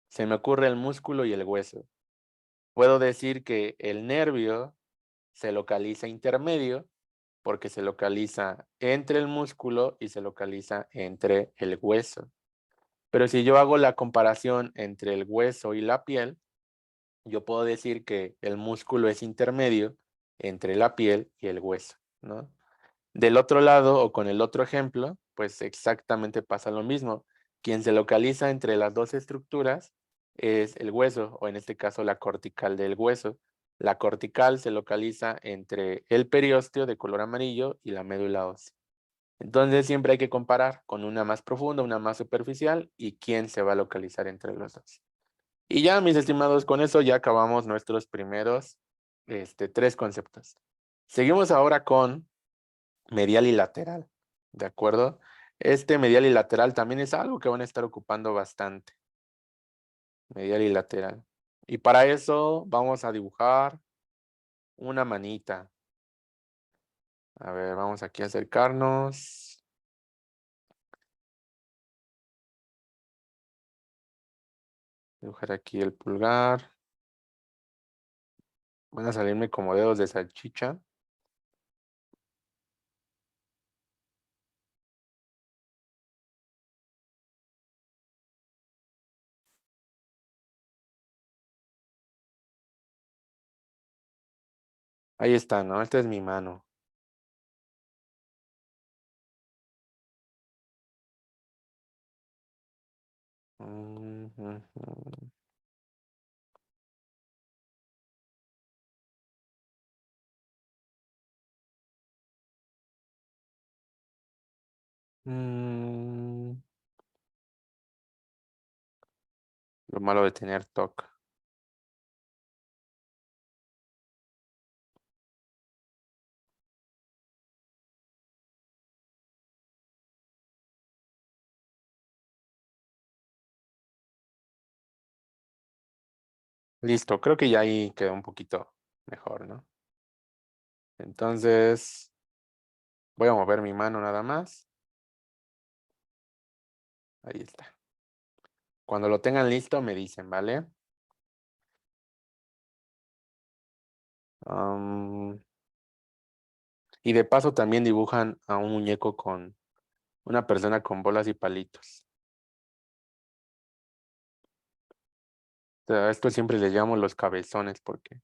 Se me ocurre el músculo y el hueso. Puedo decir que el nervio se localiza intermedio porque se localiza entre el músculo y se localiza entre el hueso. Pero si yo hago la comparación entre el hueso y la piel, yo puedo decir que el músculo es intermedio entre la piel y el hueso, ¿no? Del otro lado, o con el otro ejemplo, pues exactamente pasa lo mismo. Quien se localiza entre las dos estructuras es el hueso, o en este caso la cortical del hueso. La cortical se localiza entre el periósteo de color amarillo y la médula ósea. Entonces siempre hay que comparar con una más profunda, una más superficial y quién se va a localizar entre los dos. Y ya, mis estimados, con eso ya acabamos nuestros primeros 3 conceptos. Seguimos ahora con medial y lateral, ¿de acuerdo? Este medial y lateral también es algo que van a estar ocupando bastante. Medial y lateral. Y para eso vamos a dibujar una manita. A ver, vamos aquí a acercarnos. Dibujar aquí el pulgar. Van a salirme como dedos de salchicha. Ahí está, ¿no? Esta es mi mano. Ujú. Mm, Lo malo de tener TOC. Listo, creo que ya ahí quedó un poquito mejor, ¿no? Entonces, voy a mover mi mano nada más. Ahí está. Cuando lo tengan listo, me dicen, ¿vale? Am, y de paso también dibujan a un muñeco con una persona con bolas y palitos. O sea, a esto siempre les llamo los cabezones porque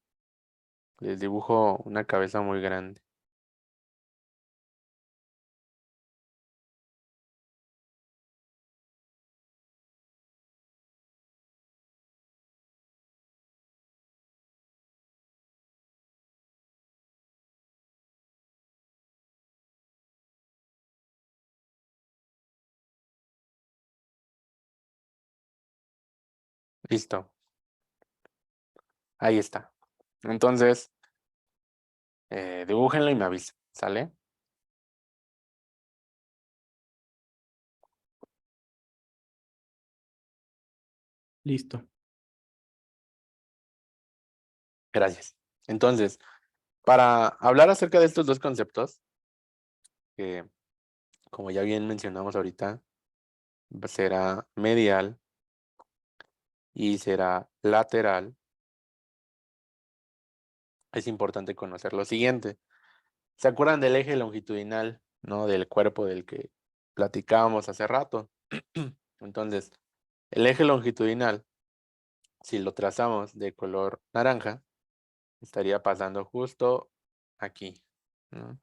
les dibujo una cabeza muy grande. Listo. Ahí está. Entonces, dibújenlo y me avisan, ¿sale? Listo. Gracias. Entonces, para hablar acerca de estos dos conceptos, que como ya bien mencionamos ahorita, será medial y será lateral, es importante conocer lo siguiente. ¿Se acuerdan del eje longitudinal, no? Del cuerpo del que platicábamos hace rato. Entonces, el eje longitudinal, si lo trazamos de color naranja, estaría pasando justo aquí, ¿no?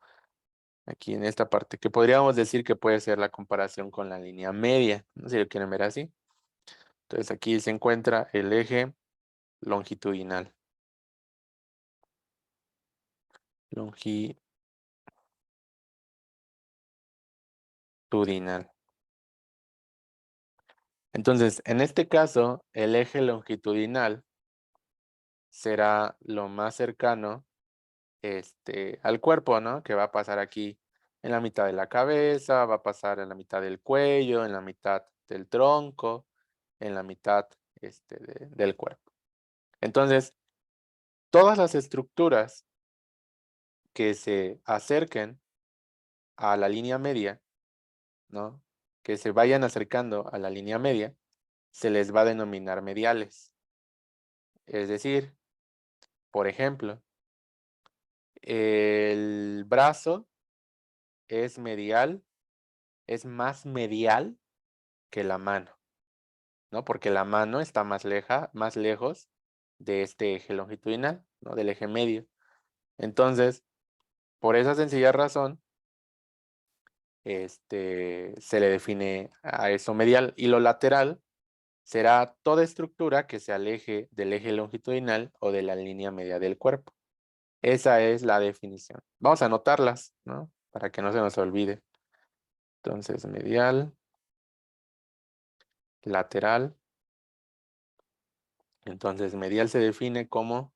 Aquí en esta parte, que podríamos decir que puede ser la comparación con la línea media, ¿no? Si lo quieren ver así. Entonces aquí se encuentra el eje longitudinal. Longitudinal. Entonces, en este caso, el eje longitudinal será lo más cercano al cuerpo, ¿no? Que va a pasar aquí en la mitad de la cabeza, va a pasar en la mitad del cuello, en la mitad del tronco, en la mitad del cuerpo. Entonces, todas las estructuras que se acerquen a la línea media, ¿no? Que se vayan acercando a la línea media, se les va a denominar mediales. Es decir, por ejemplo, el brazo es medial, es más medial que la mano, ¿no? Porque la mano está más lejos de este eje longitudinal, ¿no? Del eje medio. Entonces, por esa sencilla razón, se le define a eso medial. Y lo lateral será toda estructura que se aleje del eje longitudinal o de la línea media del cuerpo. Esa es la definición. Vamos a anotarlas, ¿no? Para que no se nos olvide. Entonces, medial, lateral. Entonces, medial se define como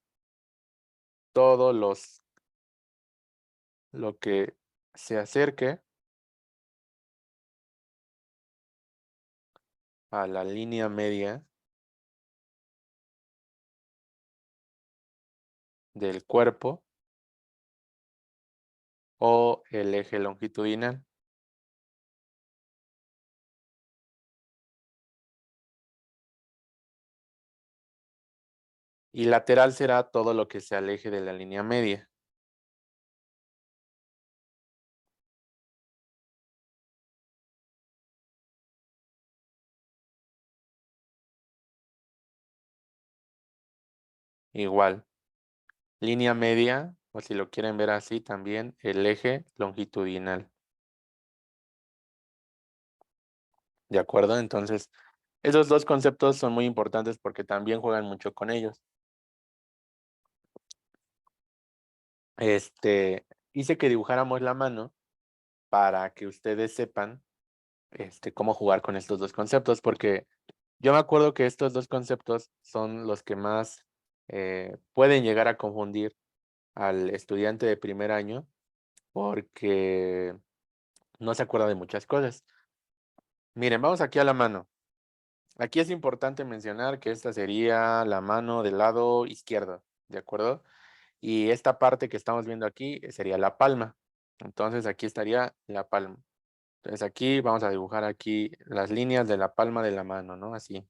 todo lo que se acerque a la línea media del cuerpo o el eje longitudinal. Y lateral será todo lo que se aleje de la línea media. Igual, línea media, o si lo quieren ver así también, el eje longitudinal. ¿De acuerdo? Entonces, esos dos conceptos son muy importantes porque también juegan mucho con ellos. Hice que dibujáramos la mano para que ustedes sepan cómo jugar con estos dos conceptos, porque yo me acuerdo que estos dos conceptos son los que más pueden llegar a confundir al estudiante de primer año, porque no se acuerda de muchas cosas. Miren, vamos aquí a la mano. Aquí es importante mencionar que esta sería la mano del lado izquierdo, ¿de acuerdo? Y esta parte que estamos viendo aquí sería la palma. Entonces aquí estaría la palma. Entonces aquí vamos a dibujar aquí las líneas de la palma de la mano, ¿no? Así.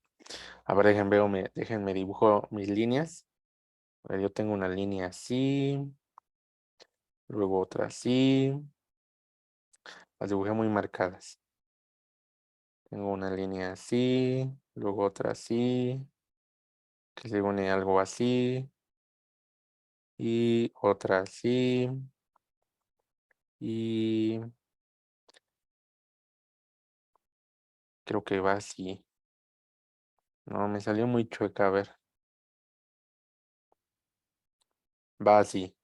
A ver, déjenme dibujo mis líneas. A ver, yo tengo una línea así, luego otra así. Las dibujé muy marcadas. Tengo una línea así, luego otra así, que se une algo así, y otra así, y creo que va así. No, me salió muy chueca, a ver. Va así.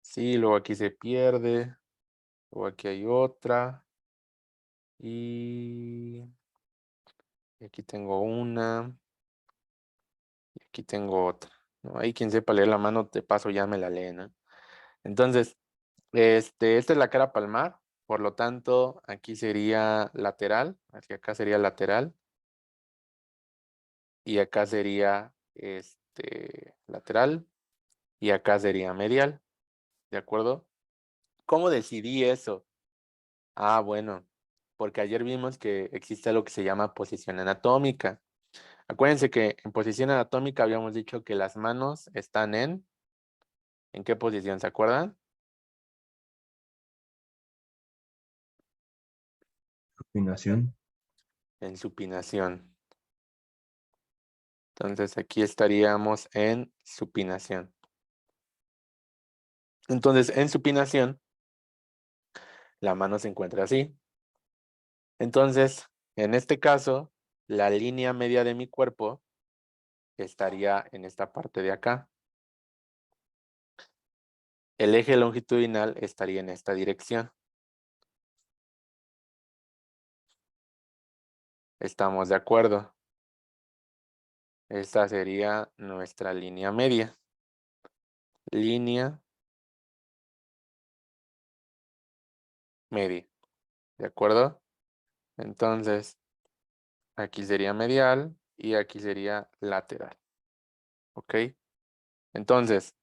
Sí, luego aquí se pierde, luego aquí hay otra, y aquí tengo una, y aquí tengo otra. ¿No? Ahí quien sepa leer la mano, de paso ya me la lee, ¿no? Entonces, esta es la cara palmar, por lo tanto, aquí sería lateral, hacia acá sería lateral, y acá sería lateral, y acá sería medial, ¿de acuerdo? ¿Cómo decidí eso? Ah, bueno, porque ayer vimos que existe lo que se llama posición anatómica. Acuérdense que en posición anatómica habíamos dicho que las manos están ¿en qué posición? ¿Se acuerdan? Supinación. En supinación. Entonces aquí estaríamos en supinación. Entonces en supinación, la mano se encuentra así. Entonces, en este caso, la línea media de mi cuerpo estaría en esta parte de acá. El eje longitudinal estaría en esta dirección. ¿Estamos de acuerdo? Esta sería nuestra línea media. Línea media. ¿De acuerdo? Entonces, aquí sería medial y aquí sería lateral. ¿Ok? Entonces,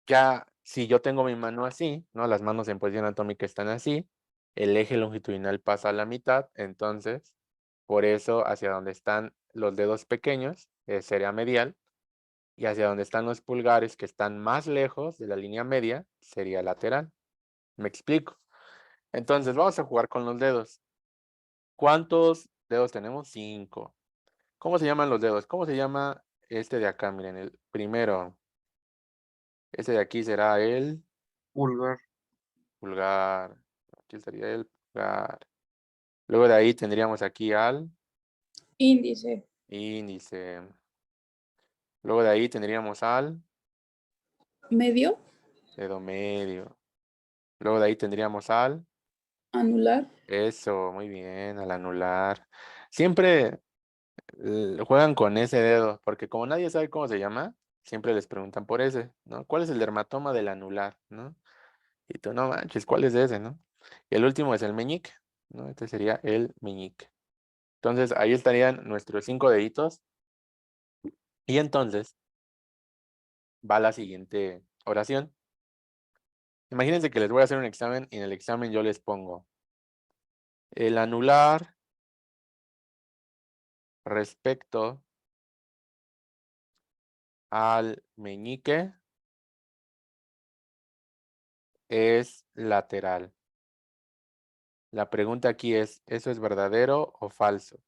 ya si yo tengo mi mano así, ¿no? Las manos en posición anatómica están así, el eje longitudinal pasa a la mitad, entonces, por eso hacia donde están los dedos pequeños sería medial, y hacia donde están los pulgares que están más lejos de la línea media sería lateral. ¿Me explico? Entonces, vamos a jugar con los dedos. ¿Cuántos dedos tenemos? 5. ¿Cómo se llaman los dedos? ¿Cómo se llama este de acá? Miren, el primero. Este de aquí será el Pulgar. pulgar. Aquí estaría el pulgar. Luego de ahí tendríamos aquí al Índice. índice. Luego de ahí tendríamos al Medio. dedo medio. Luego de ahí tendríamos al Anular. eso, muy bien, al anular. Siempre juegan con ese dedo, porque como nadie sabe cómo se llama, siempre les preguntan por ese, ¿no? ¿Cuál es el dermatoma del anular, no? Y tú, no manches, ¿cuál es ese, no? Y el último es el meñique, ¿no? Este sería el meñique. Entonces, ahí estarían nuestros 5 deditos. Y entonces, va la siguiente oración. Imagínense que les voy a hacer un examen y en el examen yo les pongo el anular respecto al meñique es lateral. La pregunta aquí es, ¿eso es verdadero o falso?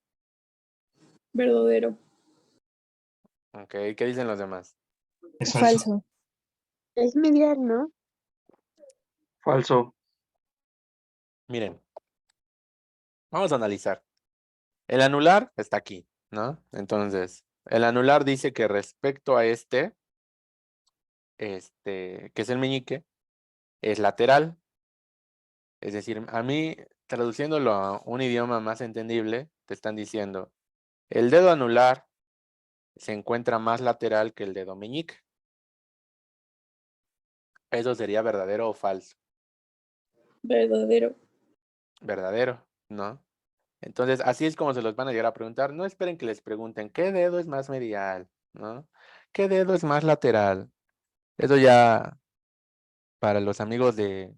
Verdadero. Ok, ¿qué dicen los demás? Es falso. Es medial, ¿no? Falso. Miren, vamos a analizar. El anular está aquí, ¿no? Entonces, el anular dice que respecto a que es el meñique, es lateral. Es decir, a mí, traduciéndolo a un idioma más entendible, te están diciendo, el dedo anular se encuentra más lateral que el dedo meñique. ¿Eso sería verdadero o falso? Verdadero. Verdadero, ¿no? Entonces, así es como se los van a llegar a preguntar. No esperen que les pregunten, ¿qué dedo es más medial? ¿No? ¿Qué dedo es más lateral? Eso ya para los amigos de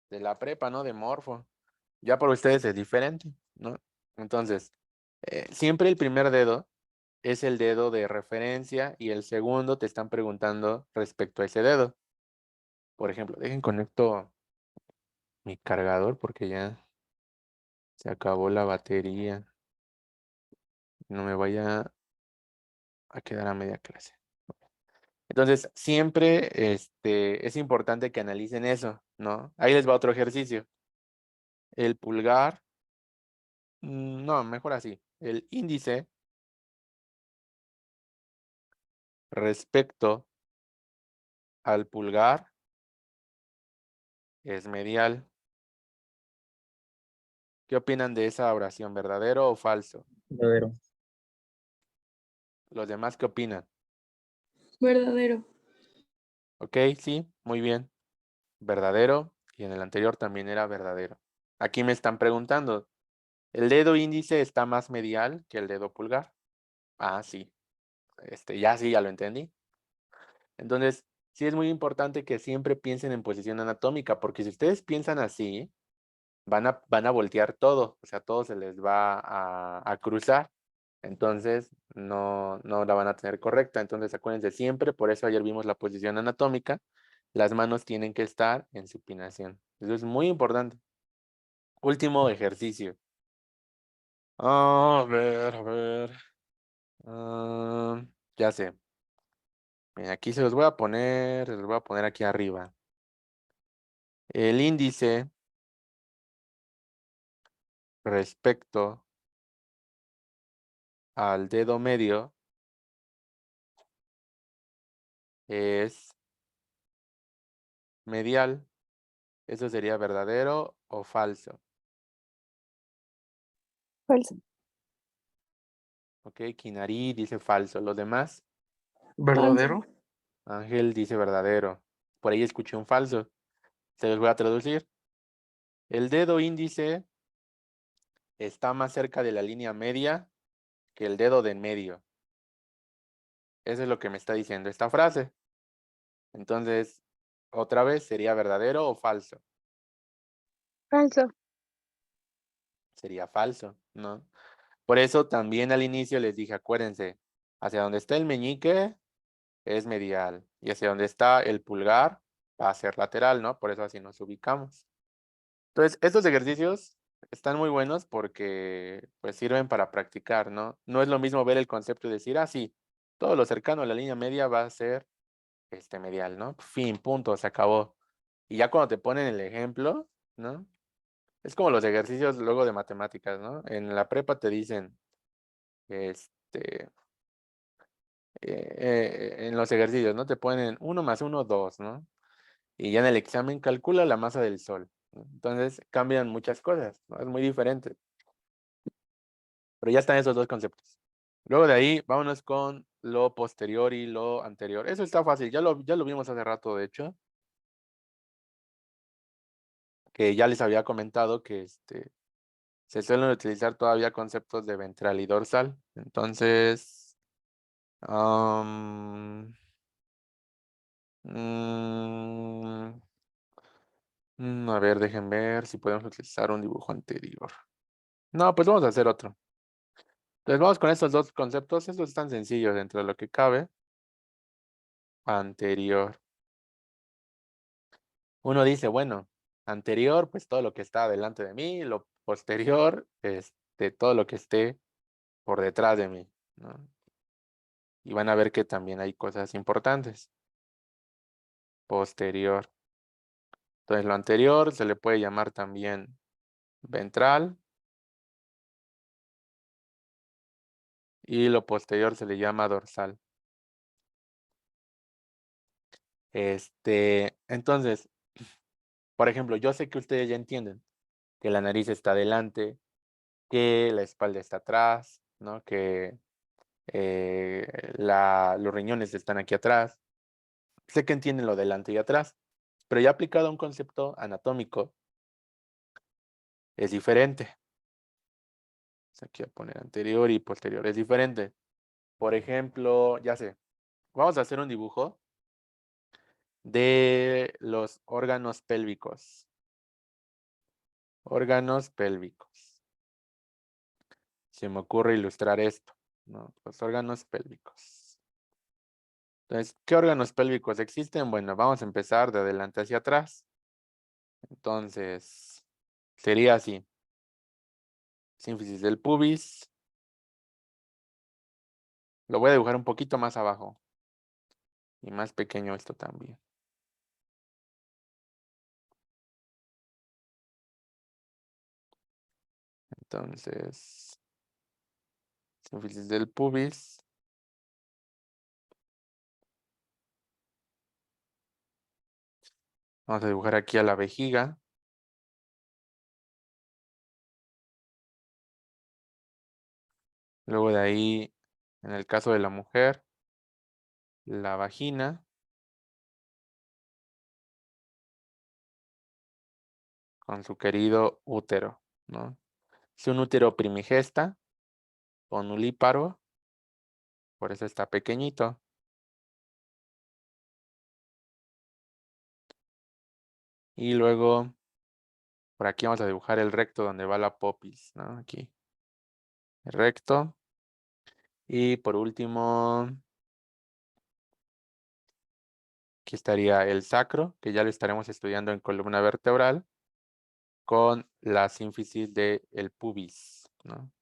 la prepa, ¿no? De Morfo. Ya para ustedes es diferente, ¿no? Entonces, siempre el primer dedo es el dedo de referencia y el segundo te están preguntando respecto a ese dedo. Por ejemplo, dejen conecto mi cargador porque ya se acabó la batería. No me vaya a quedar a media clase. Entonces, siempre es importante que analicen eso, ¿no? Ahí les va otro ejercicio. El pulgar, no, mejor así. El índice respecto al pulgar es medial. ¿Qué opinan de esa oración? ¿Verdadero o falso? Verdadero. ¿Los demás qué opinan? Verdadero. Ok, sí, muy bien. Verdadero. Y en el anterior también era verdadero. Aquí me están preguntando, ¿el dedo índice está más medial que el dedo pulgar? Ah, sí. Ya sí, ya lo entendí. Entonces, sí es muy importante que siempre piensen en posición anatómica, porque si ustedes piensan así, van a voltear todo, o sea, todo se les va a cruzar. Entonces, no la van a tener correcta. Entonces, acuérdense siempre, por eso ayer vimos la posición anatómica, las manos tienen que estar en supinación. Eso es muy importante. Último ejercicio. A ver, a ver. Ya sé. Miren, aquí se los voy a poner aquí arriba. El índice respecto al dedo medio es medial, ¿eso sería verdadero o falso? Falso. Ok, Kinari dice falso. ¿Los demás? ¿Verdadero? Ángel dice verdadero. Por ahí escuché un falso. Se los voy a traducir. El dedo índice está más cerca de la línea media que el dedo de en medio. Eso es lo que me está diciendo esta frase. Entonces, otra vez, ¿sería verdadero o falso? Falso. Sería falso, ¿no? Por eso también al inicio les dije, acuérdense, hacia donde está el meñique es medial y hacia donde está el pulgar va a ser lateral, ¿no? Por eso así nos ubicamos. Entonces, estos ejercicios están muy buenos porque pues sirven para practicar, ¿no? No es lo mismo ver el concepto y decir, ah, sí, todo lo cercano a la línea media va a ser medial, ¿no? Fin, punto, se acabó. Y ya cuando te ponen el ejemplo, ¿no? Es como los ejercicios luego de matemáticas, ¿no? En la prepa te dicen, en los ejercicios, ¿no? Te ponen 1 más 1, 2, ¿no? Y ya en el examen calcula la masa del Sol, ¿no? Entonces cambian muchas cosas, ¿no? Es muy diferente. Pero ya están esos dos conceptos. Luego de ahí, vámonos con lo posterior y lo anterior. Eso está fácil, ya lo vimos hace rato, de hecho. Que ya les había comentado que se suelen utilizar todavía conceptos de ventral y dorsal. Entonces, a ver, dejen ver si podemos utilizar un dibujo anterior. No, pues vamos a hacer otro. Entonces vamos con estos dos conceptos. Estos están sencillos dentro de lo que cabe. Anterior. Uno dice, bueno, anterior, pues todo lo que está delante de mí. Lo posterior, todo lo que esté por detrás de mí, ¿no? Y van a ver que también hay cosas importantes. Posterior. Entonces lo anterior se le puede llamar también ventral. Y lo posterior se le llama dorsal. Entonces, por ejemplo, yo sé que ustedes ya entienden que la nariz está adelante, que la espalda está atrás, ¿no? Que los riñones están aquí atrás. Sé que entienden lo delante y atrás, pero ya aplicado a un concepto anatómico es diferente. Aquí voy a poner anterior y posterior, es diferente. Por ejemplo, ya sé, vamos a hacer un dibujo de los órganos pélvicos. Órganos pélvicos. Se me ocurre ilustrar esto, ¿no? Los órganos pélvicos. Entonces, ¿qué órganos pélvicos existen? Bueno, vamos a empezar de adelante hacia atrás. Entonces, sería así. Sínfisis del pubis. Lo voy a dibujar un poquito más abajo. Y más pequeño esto también. Entonces, sínfisis del pubis. Vamos a dibujar aquí a la vejiga. Luego de ahí, en el caso de la mujer, la vagina. Con su querido útero, ¿no? Es un útero primigesta o nulíparo. Por eso está pequeñito. Y luego, por aquí vamos a dibujar el recto donde va la popis, ¿no? Aquí. El recto. Y por último, aquí estaría el sacro, que ya lo estaremos estudiando en columna vertebral, con la sínfisis del pubis, ¿no?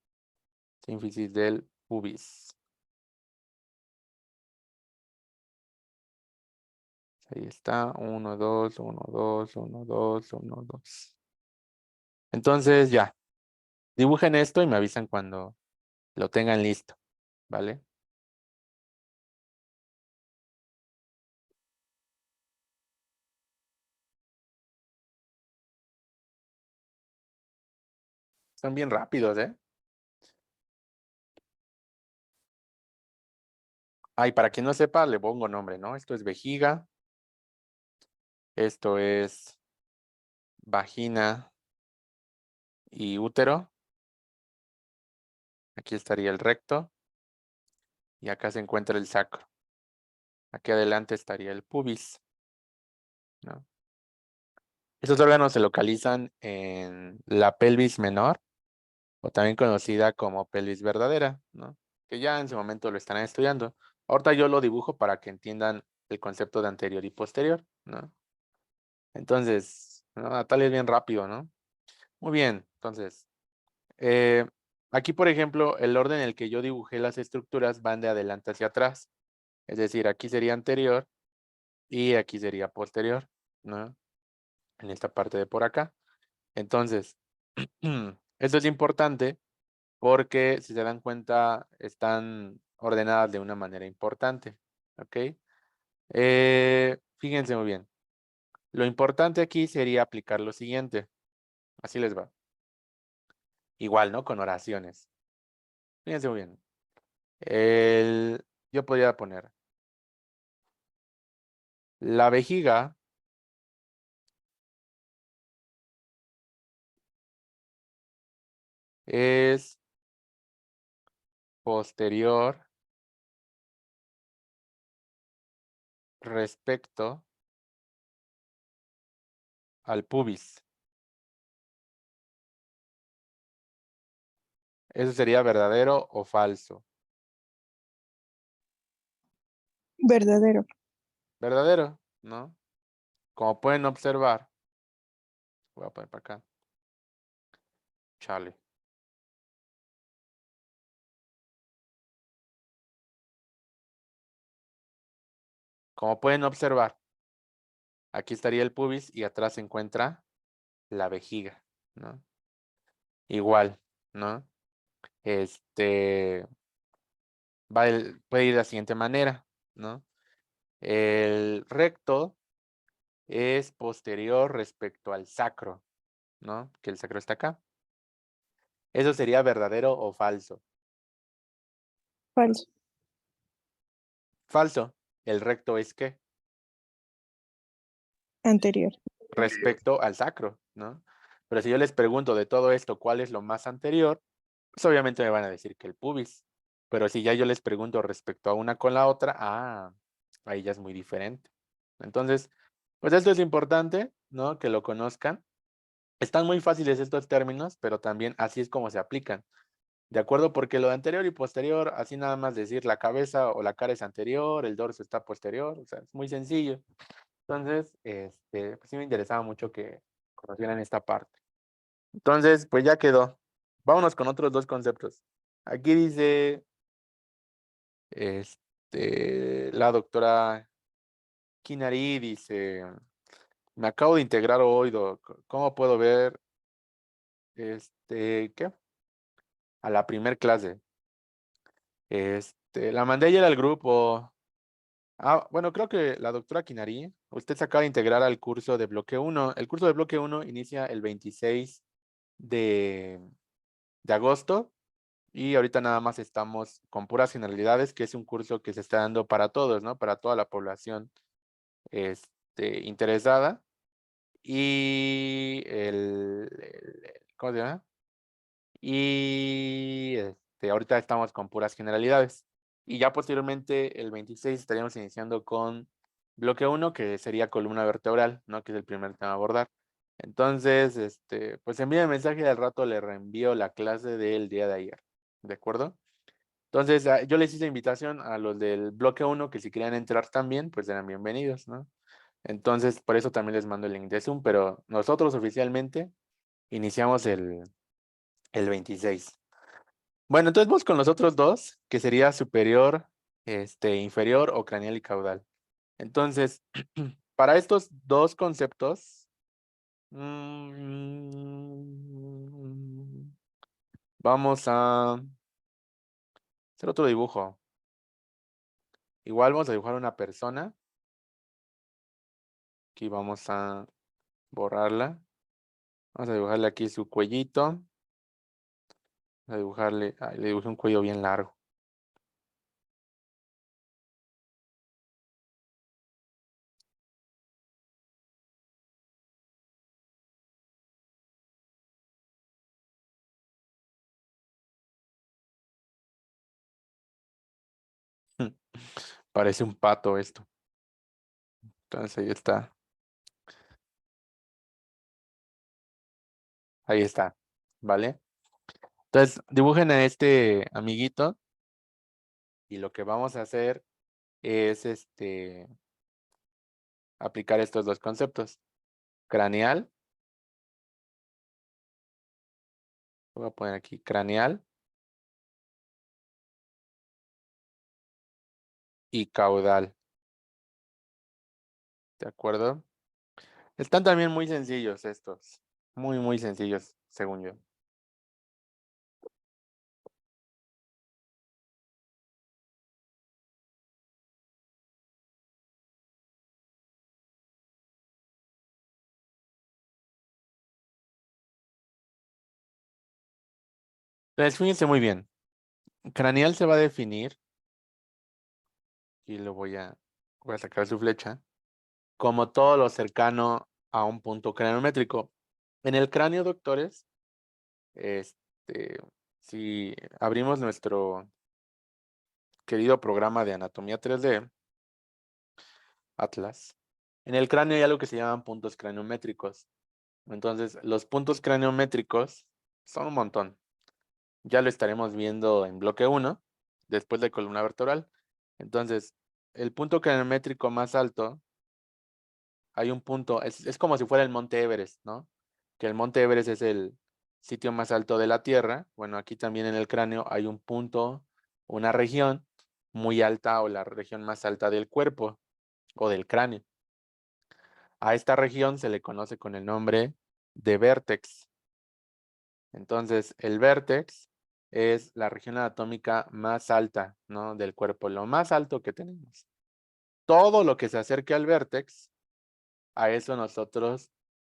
Sínfisis del pubis. Ahí está, 1, 2, 1, 2, 1, 2, 1, 2. Entonces ya, dibujen esto y me avisan cuando lo tengan listo. ¿vale? Están bien rápidos, ¿eh? Ay, para quien no sepa, le pongo nombre, ¿no? Esto es vejiga. Esto es vagina y útero. Aquí estaría el recto. Y acá se encuentra el sacro. Aquí adelante estaría el pubis, ¿no? Estos órganos se localizan en la pelvis menor, o también conocida como pelvis verdadera, ¿no? Que ya en su momento lo estarán estudiando. Ahorita yo lo dibujo para que entiendan el concepto de anterior y posterior, ¿no? Entonces, ¿no? Tal es bien rápido, ¿no? Muy bien, entonces, aquí, por ejemplo, el orden en el que yo dibujé las estructuras van de adelante hacia atrás. Es decir, aquí sería anterior y aquí sería posterior, ¿no? En esta parte de por acá. Entonces, esto es importante porque, si se dan cuenta, están ordenadas de una manera importante, ¿ok? Fíjense muy bien. Lo importante aquí sería aplicar lo siguiente. Así les va. Igual, ¿no? Con oraciones. Fíjense muy bien. Yo podría poner la vejiga es posterior respecto al pubis. ¿Eso sería verdadero o falso? Verdadero. Verdadero, ¿no? Como pueden observar, voy a poner para acá. Chale. Como pueden observar, aquí estaría el pubis y atrás se encuentra la vejiga, ¿no? Igual, ¿no? Puede ir de la siguiente manera, ¿no? El recto es posterior respecto al sacro, ¿no? Que el sacro está acá. ¿Eso sería verdadero o falso? Falso. Falso. ¿El recto es qué? Anterior. Respecto al sacro, ¿no? Pero si yo les pregunto de todo esto, ¿cuál es lo más anterior? Pues obviamente me van a decir que el pubis. Pero si ya yo les pregunto respecto a una con la otra, ahí ya es muy diferente. Entonces, pues esto es importante, ¿no? Que lo conozcan. Están muy fáciles estos términos, pero también así es como se aplican. ¿De acuerdo? Porque lo de anterior y posterior, así nada más decir la cabeza o la cara es anterior, el dorso está posterior, o sea, es muy sencillo. Entonces, pues sí me interesaba mucho que conocieran esta parte. Entonces, pues ya quedó. Vámonos con otros dos conceptos. Aquí dice, la doctora Kinari dice, me acabo de integrar hoy, doc. ¿Cómo puedo ver, qué? A la primer clase. La mandé ayer al grupo. Bueno, creo que la doctora Kinari, usted se acaba de integrar al curso de bloque 1. El curso de bloque 1 inicia el 26 de agosto y ahorita nada más estamos con puras generalidades, que es un curso que se está dando para todos, ¿no? Para toda la población interesada. Y ¿cómo se llama? Y ahorita estamos con puras generalidades. Y ya posteriormente, el 26, estaríamos iniciando con bloque 1, que sería columna vertebral, ¿no? Que es el primer tema a abordar. Entonces, pues envíe el mensaje y al rato le reenvío la clase del día de ayer. ¿De acuerdo? Entonces, yo les hice invitación a los del bloque 1 que si querían entrar también, pues eran bienvenidos, ¿no? Entonces, por eso también les mando el link de Zoom, pero nosotros oficialmente iniciamos el 26. Bueno, entonces vamos con los otros dos, que sería superior, inferior o craneal y caudal. Entonces, para estos dos conceptos, vamos a hacer otro dibujo. Igual vamos a dibujar una persona. Aquí vamos a borrarla. Vamos a dibujarle aquí su cuellito. Vamos a dibujarle, le dibujé un cuello bien largo. Parece un pato esto. Entonces ahí está. Ahí está. ¿Vale? Entonces dibujen a este amiguito. Y lo que vamos a hacer es aplicar estos dos conceptos. Craneal. Voy a poner aquí craneal. Y caudal. ¿De acuerdo? Están también muy sencillos estos. Muy, muy sencillos, según yo. Entonces, fíjense muy bien. Craneal se va a definir, y voy a sacar su flecha, como todo lo cercano a un punto craneométrico. En el cráneo, doctores, si abrimos nuestro querido programa de anatomía 3D, Atlas, en el cráneo hay algo que se llaman puntos craneométricos. Entonces, los puntos craneométricos son un montón. Ya lo estaremos viendo en bloque 1, después de columna vertebral. Entonces, el punto craneométrico más alto, hay un punto, es como si fuera el Monte Everest, ¿no? Que el Monte Everest es el sitio más alto de la Tierra. Bueno, aquí también en el cráneo hay un punto, una región muy alta o la región más alta del cuerpo o del cráneo. A esta región se le conoce con el nombre de vértex. Entonces, el vértex es la región anatómica más alta, ¿no? Del cuerpo, lo más alto que tenemos. Todo lo que se acerque al vértex, a eso nosotros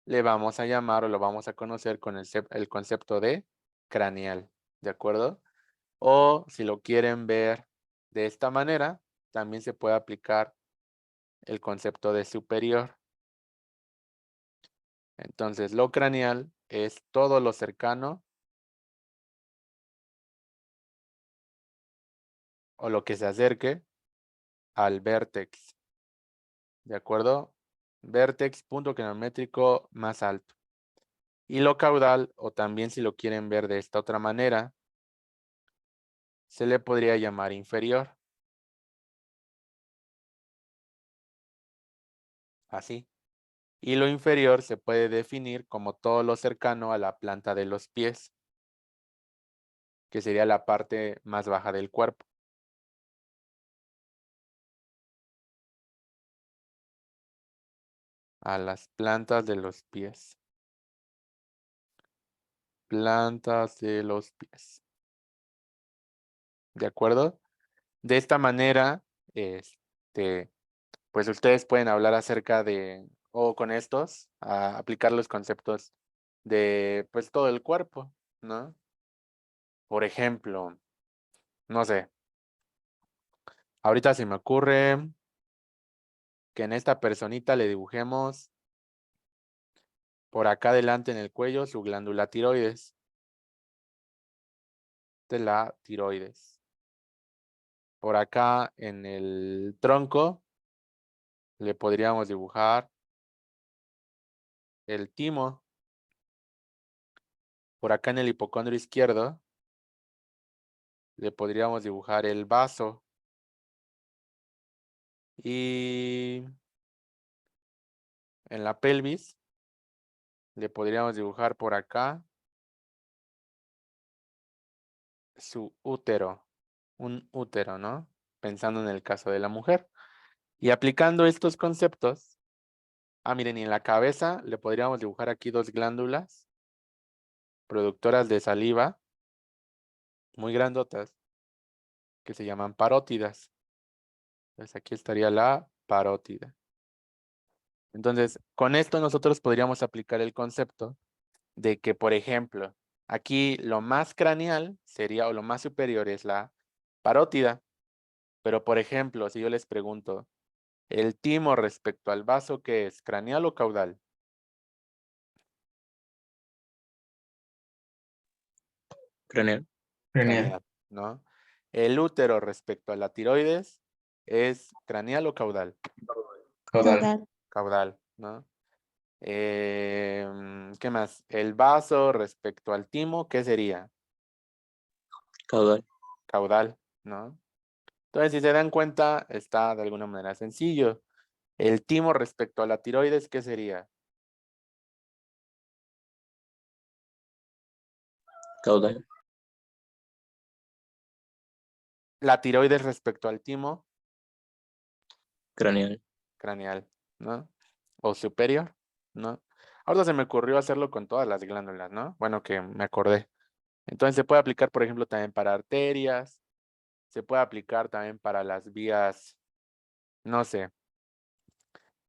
le vamos a llamar o lo vamos a conocer con el concepto de craneal, ¿de acuerdo? O si lo quieren ver de esta manera, también se puede aplicar el concepto de superior. Entonces, lo craneal es todo lo cercano o lo que se acerque al vértex. ¿De acuerdo? Vértex, punto craneométrico más alto. Y lo caudal, o también si lo quieren ver de esta otra manera, se le podría llamar inferior. Así. Y lo inferior se puede definir como todo lo cercano a la planta de los pies, que sería la parte más baja del cuerpo. A las plantas de los pies. Plantas de los pies. ¿De acuerdo? De esta manera, pues ustedes pueden hablar acerca de, o con estos, aplicar los conceptos de, pues todo el cuerpo, ¿no? Por ejemplo, no sé, ahorita se me ocurre que en esta personita le dibujemos por acá adelante en el cuello su glándula tiroides. De la tiroides. Por acá en el tronco le podríamos dibujar el timo. Por acá en el hipocondrio izquierdo le podríamos dibujar el vaso. Y en la pelvis le podríamos dibujar por acá su útero, un útero, ¿no? Pensando en el caso de la mujer. Y aplicando estos conceptos, miren, y en la cabeza le podríamos dibujar aquí dos glándulas productoras de saliva, muy grandotas. que se llaman parótidas. Entonces aquí estaría la parótida. Entonces, con esto nosotros podríamos aplicar el concepto de que, por ejemplo, aquí lo más craneal sería, o lo más superior es la parótida. Pero, por ejemplo, si yo les pregunto, ¿el timo respecto al vaso qué es? ¿Craneal o caudal? Craneal. Craneal, ¿no? ¿El útero respecto a la tiroides es craneal o caudal? Caudal. Caudal, ¿no? ¿Qué más? El vaso respecto al timo, ¿qué sería? Caudal. Caudal, ¿no? Entonces, si se dan cuenta, está de alguna manera sencillo. El timo respecto a la tiroides, ¿qué sería? Caudal. La tiroides respecto al timo, Craneal. craneal, ¿no? O superior, ¿no? Ahora se me ocurrió hacerlo con todas las glándulas, ¿no? Bueno, que me acordé. Entonces se puede aplicar, por ejemplo, también para arterias, se puede aplicar también para las vías, no sé.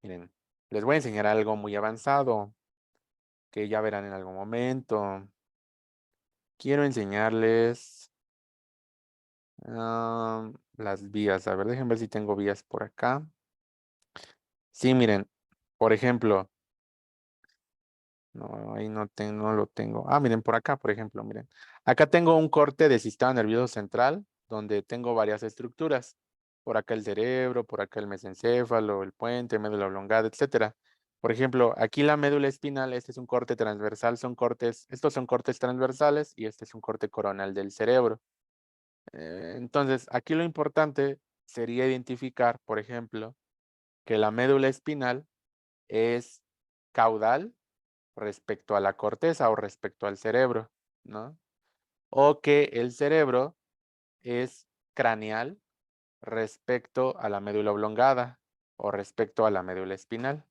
Miren, les voy a enseñar algo muy avanzado que ya verán en algún momento. Quiero enseñarles las vías. A ver, déjenme ver si tengo vías por acá. Sí, miren, por ejemplo, no, ahí no lo tengo. Ah, miren, por acá, por ejemplo, miren. Acá tengo un corte de sistema nervioso central donde tengo varias estructuras. Por acá el cerebro, por acá el mesencéfalo, el puente, médula oblongada, etcétera. Por ejemplo, aquí la médula espinal, este es un corte transversal, estos son cortes transversales y este es un corte coronal del cerebro. Entonces, aquí lo importante sería identificar, por ejemplo, que la médula espinal es caudal respecto a la corteza o respecto al cerebro, ¿no? O que el cerebro es craneal respecto a la médula oblongada o respecto a la médula espinal.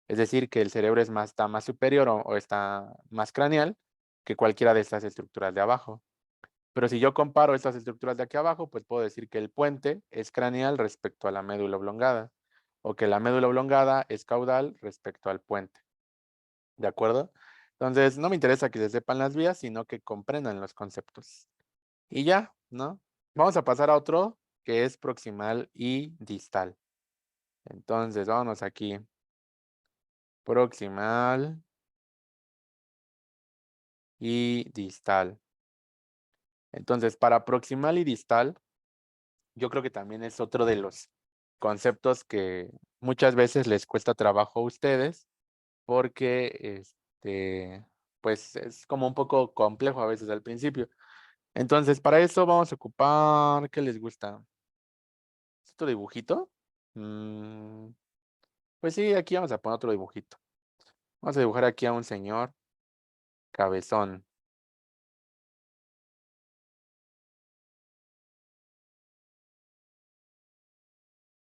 Es decir, que el cerebro está más superior o está más craneal que cualquiera de estas estructuras de abajo. Pero si yo comparo estas estructuras de aquí abajo, pues puedo decir que el puente es craneal respecto a la médula oblongada o que la médula oblongada es caudal respecto al puente. ¿De acuerdo? Entonces, no me interesa que se sepan las vías, sino que comprendan los conceptos. Y ya, ¿no? Vamos a pasar a otro que es proximal y distal. Entonces, vámonos aquí. Proximal y distal. Entonces, para proximal y distal, yo creo que también es otro de los conceptos que muchas veces les cuesta trabajo a ustedes porque, pues es como un poco complejo a veces al principio. Entonces, para eso vamos a ocupar, ¿qué les gusta? ¿Otro dibujito? Pues sí, aquí vamos a poner otro dibujito. Vamos a dibujar aquí a un señor cabezón.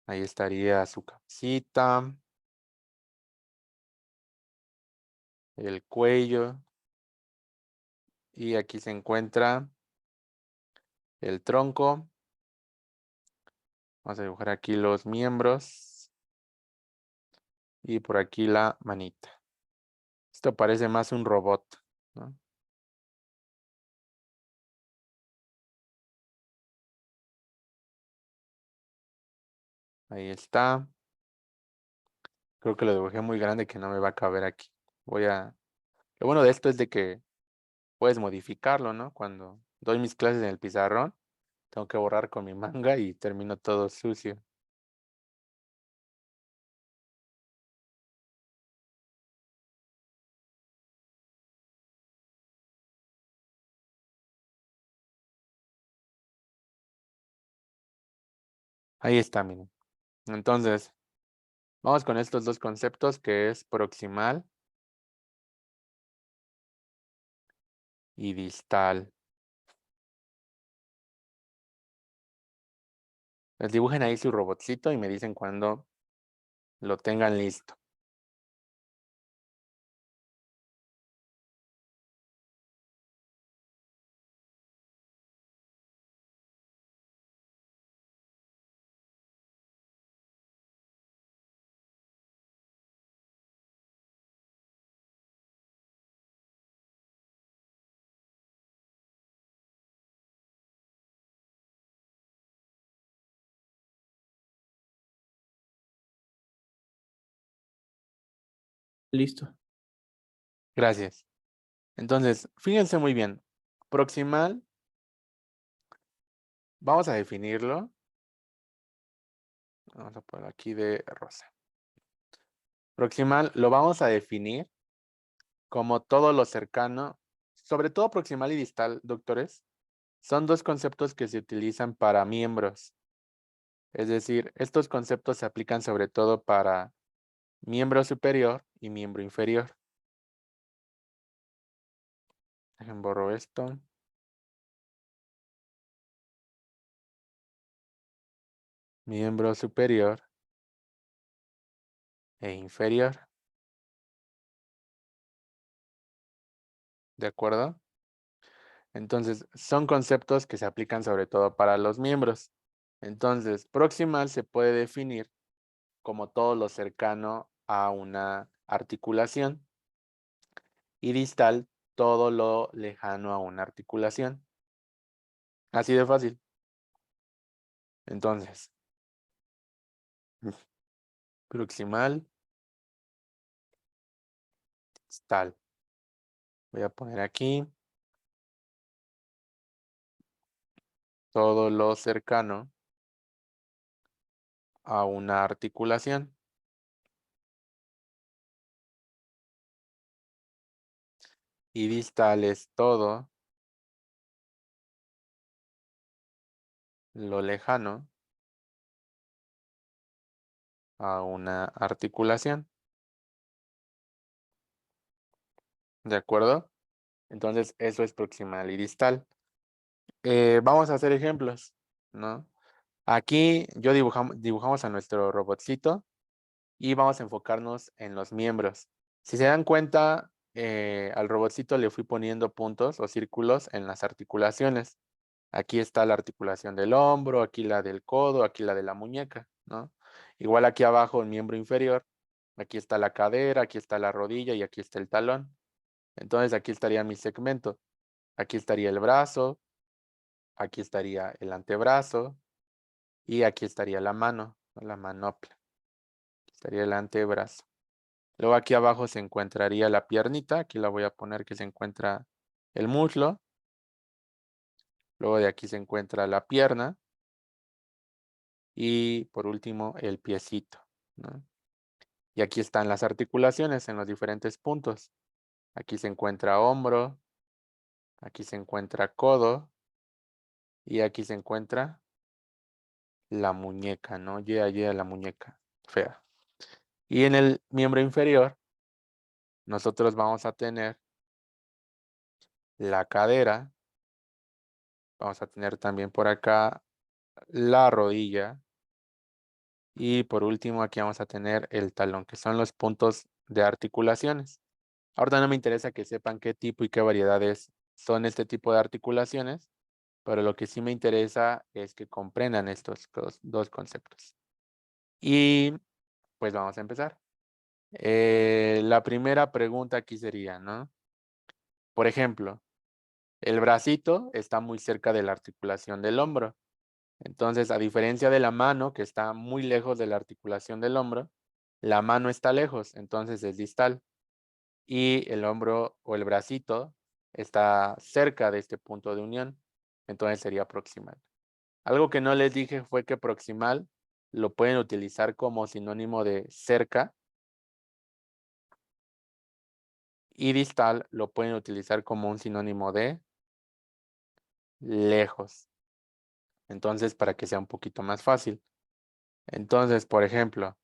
Ahí estaría su cabecita, el cuello. Y aquí se encuentra el tronco. Vamos a dibujar aquí los miembros. Y por aquí la manita. Esto parece más un robot, ¿no? Ahí está. Creo que lo dibujé muy grande que no me va a caber aquí. Lo bueno de esto es de que puedes modificarlo, ¿no? Cuando doy mis clases en el pizarrón, tengo que borrar con mi manga y termino todo sucio. Ahí está, miren. Entonces, vamos con estos dos conceptos que es proximal y distal. Les dibujen ahí su robotcito y me dicen cuando lo tengan listo. Listo. Gracias. Entonces, fíjense muy bien. Proximal, vamos a definirlo. Vamos a poner aquí de rosa. Proximal lo vamos a definir como todo lo cercano, sobre todo proximal y distal, doctores, son dos conceptos que se utilizan para miembros. Es decir, estos conceptos se aplican sobre todo para miembro superior y miembro inferior. Dejen borro esto. Miembro superior e inferior. ¿De acuerdo? Entonces, son conceptos que se aplican sobre todo para los miembros. Entonces, proximal se puede definir como todo lo cercano a una articulación y distal todo lo lejano a una articulación. Así de fácil. Entonces, proximal, distal. Voy a poner aquí todo lo cercano a una articulación. Y distal es todo lo lejano a una articulación. ¿De acuerdo? Entonces, eso es proximal y distal. Vamos a hacer ejemplos, ¿no? Aquí dibujamos a nuestro robotcito y vamos a enfocarnos en los miembros. Si se dan cuenta, al robotcito le fui poniendo puntos o círculos en las articulaciones. Aquí está la articulación del hombro, aquí la del codo, aquí la de la muñeca, ¿no? Igual aquí abajo el miembro inferior, aquí está la cadera, aquí está la rodilla y aquí está el talón. Entonces aquí estaría mi segmento. Aquí estaría el brazo, aquí estaría el antebrazo y aquí estaría la mano, ¿no? La manopla. Aquí estaría el antebrazo. Luego aquí abajo se encontraría la piernita, aquí la voy a poner que se encuentra el muslo. Luego de aquí se encuentra la pierna. Y por último el piecito, ¿no? Y aquí están las articulaciones en los diferentes puntos. Aquí se encuentra hombro, aquí se encuentra codo y aquí se encuentra la muñeca, ¿no? La muñeca fea. Y en el miembro inferior nosotros vamos a tener la cadera, vamos a tener también por acá la rodilla y por último aquí vamos a tener el talón, que son los puntos de articulaciones. Ahorita no me interesa que sepan qué tipo y qué variedades son este tipo de articulaciones, pero lo que sí me interesa es que comprendan estos dos conceptos. Y pues vamos a empezar. La primera pregunta aquí sería, ¿no? Por ejemplo, el bracito está muy cerca de la articulación del hombro. Entonces, a diferencia de la mano, que está muy lejos de la articulación del hombro, la mano está lejos, entonces es distal. Y el hombro o el bracito está cerca de este punto de unión, entonces sería proximal. Algo que no les dije fue que proximal lo pueden utilizar como sinónimo de cerca y distal lo pueden utilizar como un sinónimo de lejos. Entonces, para que sea un poquito más fácil. Entonces, por ejemplo,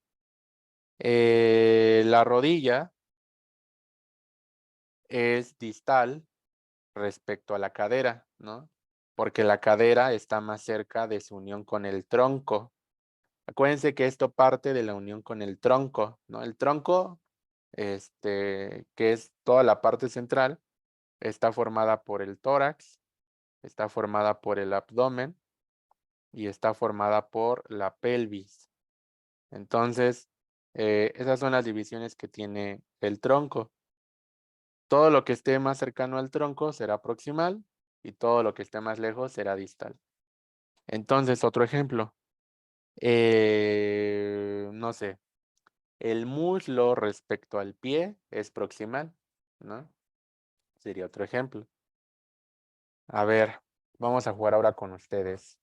la rodilla es distal respecto a la cadera, ¿no? Porque la cadera está más cerca de su unión con el tronco. Acuérdense que esto parte de la unión con el tronco, ¿no? El tronco, que es toda la parte central, está formada por el tórax, está formada por el abdomen y está formada por la pelvis. Entonces, esas son las divisiones que tiene el tronco. Todo lo que esté más cercano al tronco será proximal y todo lo que esté más lejos será distal. Entonces, otro ejemplo. No sé. el muslo respecto al pie es proximal, ¿no? Sería otro ejemplo. A ver, vamos a jugar ahora con ustedes.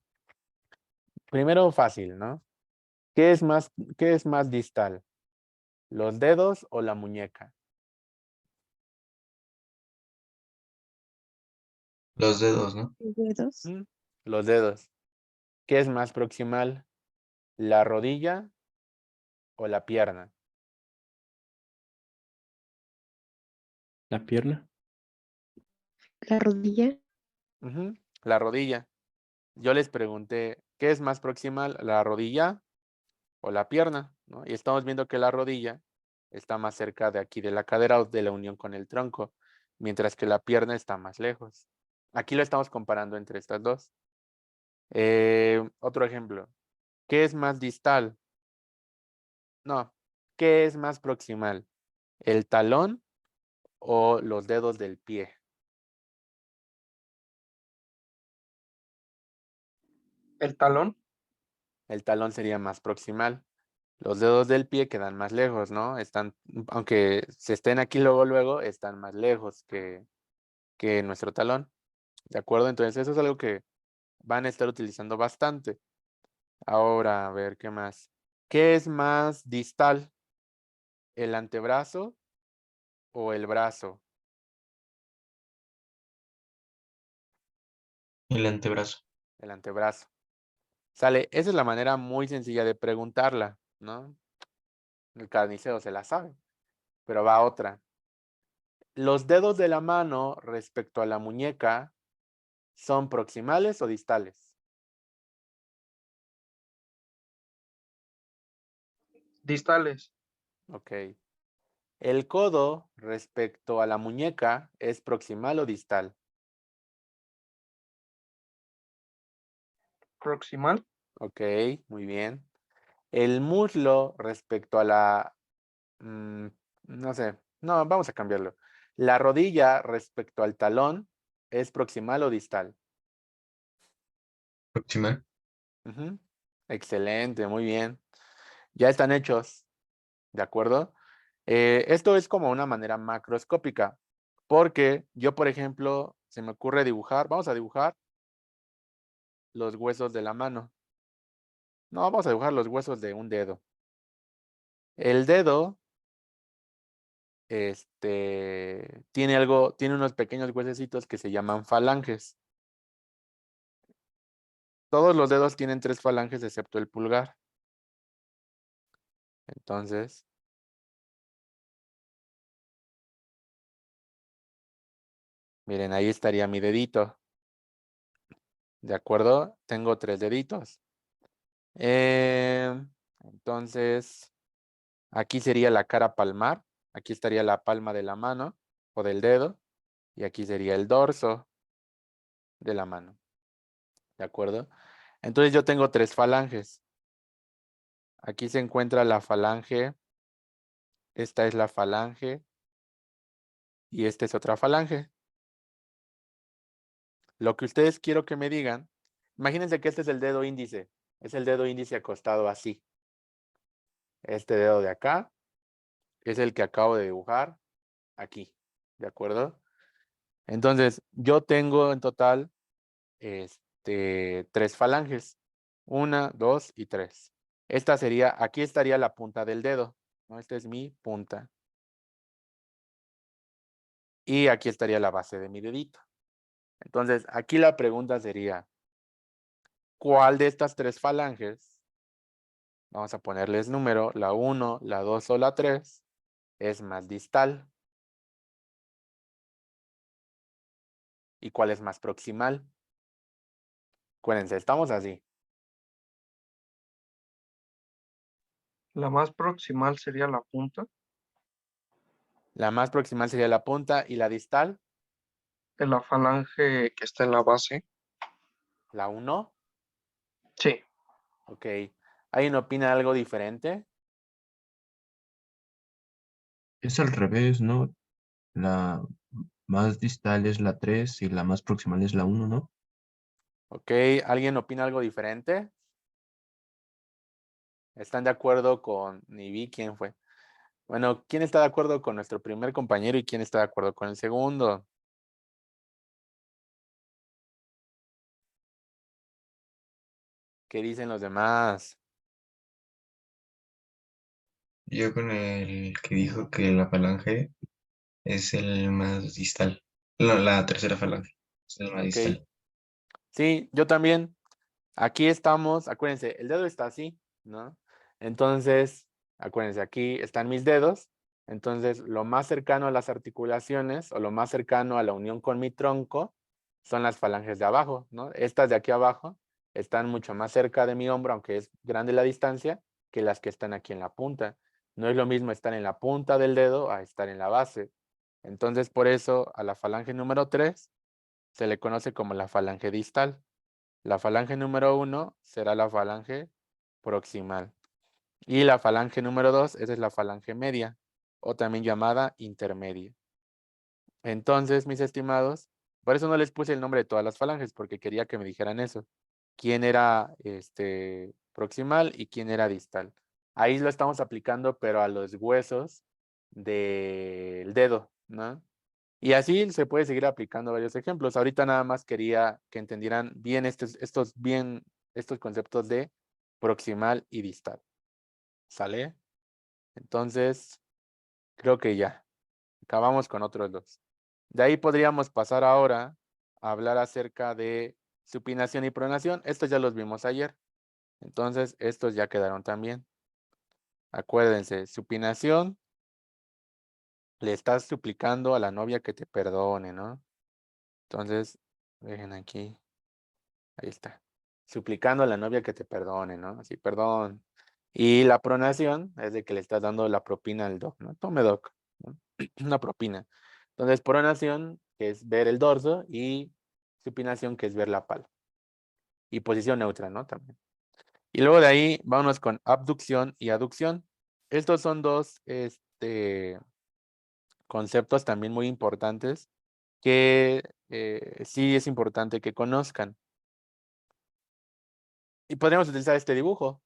Primero fácil, ¿no? ¿Qué es más distal? ¿Los dedos o la muñeca? Los dedos, ¿no? Dedos. Los dedos. ¿Qué es más proximal? ¿La rodilla o la pierna? La pierna. La rodilla. Ujú, la rodilla. Yo les pregunté, ¿qué es más proximal? ¿La rodilla o la pierna? ¿No? Y estamos viendo que la rodilla está más cerca de aquí de la cadera o de la unión con el tronco, mientras que la pierna está más lejos. Aquí lo estamos comparando entre estas dos. Otro ejemplo. ¿Qué es más distal? No. ¿Qué es más proximal? ¿El talón o los dedos del pie? El talón. El talón sería más proximal. Los dedos del pie quedan más lejos, ¿no? Están, aunque se estén aquí luego, están más lejos que nuestro talón. ¿De acuerdo? Entonces eso es algo que van a estar utilizando bastante. Ahora, a ver, ¿qué más? ¿Qué es más distal? ¿El antebrazo o el brazo? El antebrazo. El antebrazo. Sale, esa es la manera muy sencilla de preguntarla, ¿no? El carnicero se la sabe, pero va otra. ¿Los dedos de la mano respecto a la muñeca son proximales o distales? Distales. Ok. ¿El codo respecto a la muñeca es proximal o distal? Proximal. Ok, muy bien. ¿El muslo respecto a la... no sé, no, vamos a cambiarlo. ¿La rodilla respecto al talón es proximal o distal? Proximal. Ujú. Excelente, muy bien. Ya están hechos, ¿de acuerdo? Esto es como una manera macroscópica, porque yo, por ejemplo, se me ocurre dibujar, vamos a dibujar los huesos de la mano. No, vamos a dibujar los huesos de un dedo. El dedo, tiene unos pequeños huesecitos que se llaman falanges. Todos los dedos tienen 3 falanges excepto el pulgar. Entonces, miren, ahí estaría mi dedito. ¿De acuerdo? Tengo 3 deditos. Entonces, aquí sería la cara palmar. Aquí estaría la palma de la mano o del dedo. Y aquí sería el dorso de la mano. ¿De acuerdo? Entonces yo tengo 3 falanges. Aquí se encuentra la falange. Esta es la falange. Y esta es otra falange. Lo que ustedes quiero que me digan. Imagínense que este es el dedo índice. Es el dedo índice acostado así. Este dedo de acá es el que acabo de dibujar aquí. ¿De acuerdo? Entonces, yo tengo en total 3 falanges. 1, 2 y 3. Esta sería, aquí estaría la punta del dedo, ¿no? Esta es mi punta. Y aquí estaría la base de mi dedito. Entonces, aquí la pregunta sería, ¿cuál de estas 3 falanges, vamos a ponerles número, la 1, la 2 o la 3, es más distal? ¿Y cuál es más proximal? Acuérdense, estamos así. La más proximal sería la punta. La más proximal sería la punta y la distal, De la falange que está en la base. la 1. Sí. Ok. ¿Alguien opina algo diferente? Es al revés, ¿no? La más distal es la 3 y la más proximal es la 1, ¿no? Ok. ¿Alguien opina algo diferente? ¿Están de acuerdo con... Ni vi quién fue. Bueno, ¿quién está de acuerdo con nuestro primer compañero y quién está de acuerdo con el segundo? ¿Qué dicen los demás? Yo con el que dijo que la falange es el más distal. No, la tercera falange es el más Ok. distal. Sí, yo también. Aquí estamos, acuérdense, el dedo está así, ¿no? Entonces, acuérdense, aquí están mis dedos. Entonces, lo más cercano a las articulaciones o lo más cercano a la unión con mi tronco son las falanges de abajo, ¿no? Estas de aquí abajo están mucho más cerca de mi hombro, aunque es grande la distancia, que las que están aquí en la punta. No es lo mismo estar en la punta del dedo a estar en la base. Entonces, por eso a la falange número 3 se le conoce como la falange distal. La falange número 1 será la falange proximal. Y la falange número 2, esa es la falange media, o también llamada intermedia. Entonces, mis estimados, por eso no les puse el nombre de todas las falanges, porque quería que me dijeran eso. ¿Quién era proximal y quién era distal? Ahí lo estamos aplicando, pero a los huesos del dedo, ¿no? Y así se puede seguir aplicando varios ejemplos. Ahorita nada más quería que entendieran bien estos conceptos de proximal y distal. ¿Sale? Entonces, creo que ya. Acabamos con otros dos. De ahí podríamos pasar ahora a hablar acerca de supinación y pronación. Estos ya los vimos ayer. Entonces, estos ya quedaron también. Acuérdense, supinación, le estás suplicando a la novia que te perdone, ¿no? Entonces, dejen aquí. Ahí está. Suplicando a la novia que te perdone, ¿no? Así, perdón. Y la pronación es de que le estás dando la propina al doc, ¿no? Tome, doc, ¿no? Una propina. Entonces, pronación, que es ver el dorso, y supinación, que es ver la pala. Y posición neutra, ¿no? También. Y luego de ahí, vámonos con abducción y aducción. Estos son dos conceptos también muy importantes que sí es importante que conozcan. Y podríamos utilizar este dibujo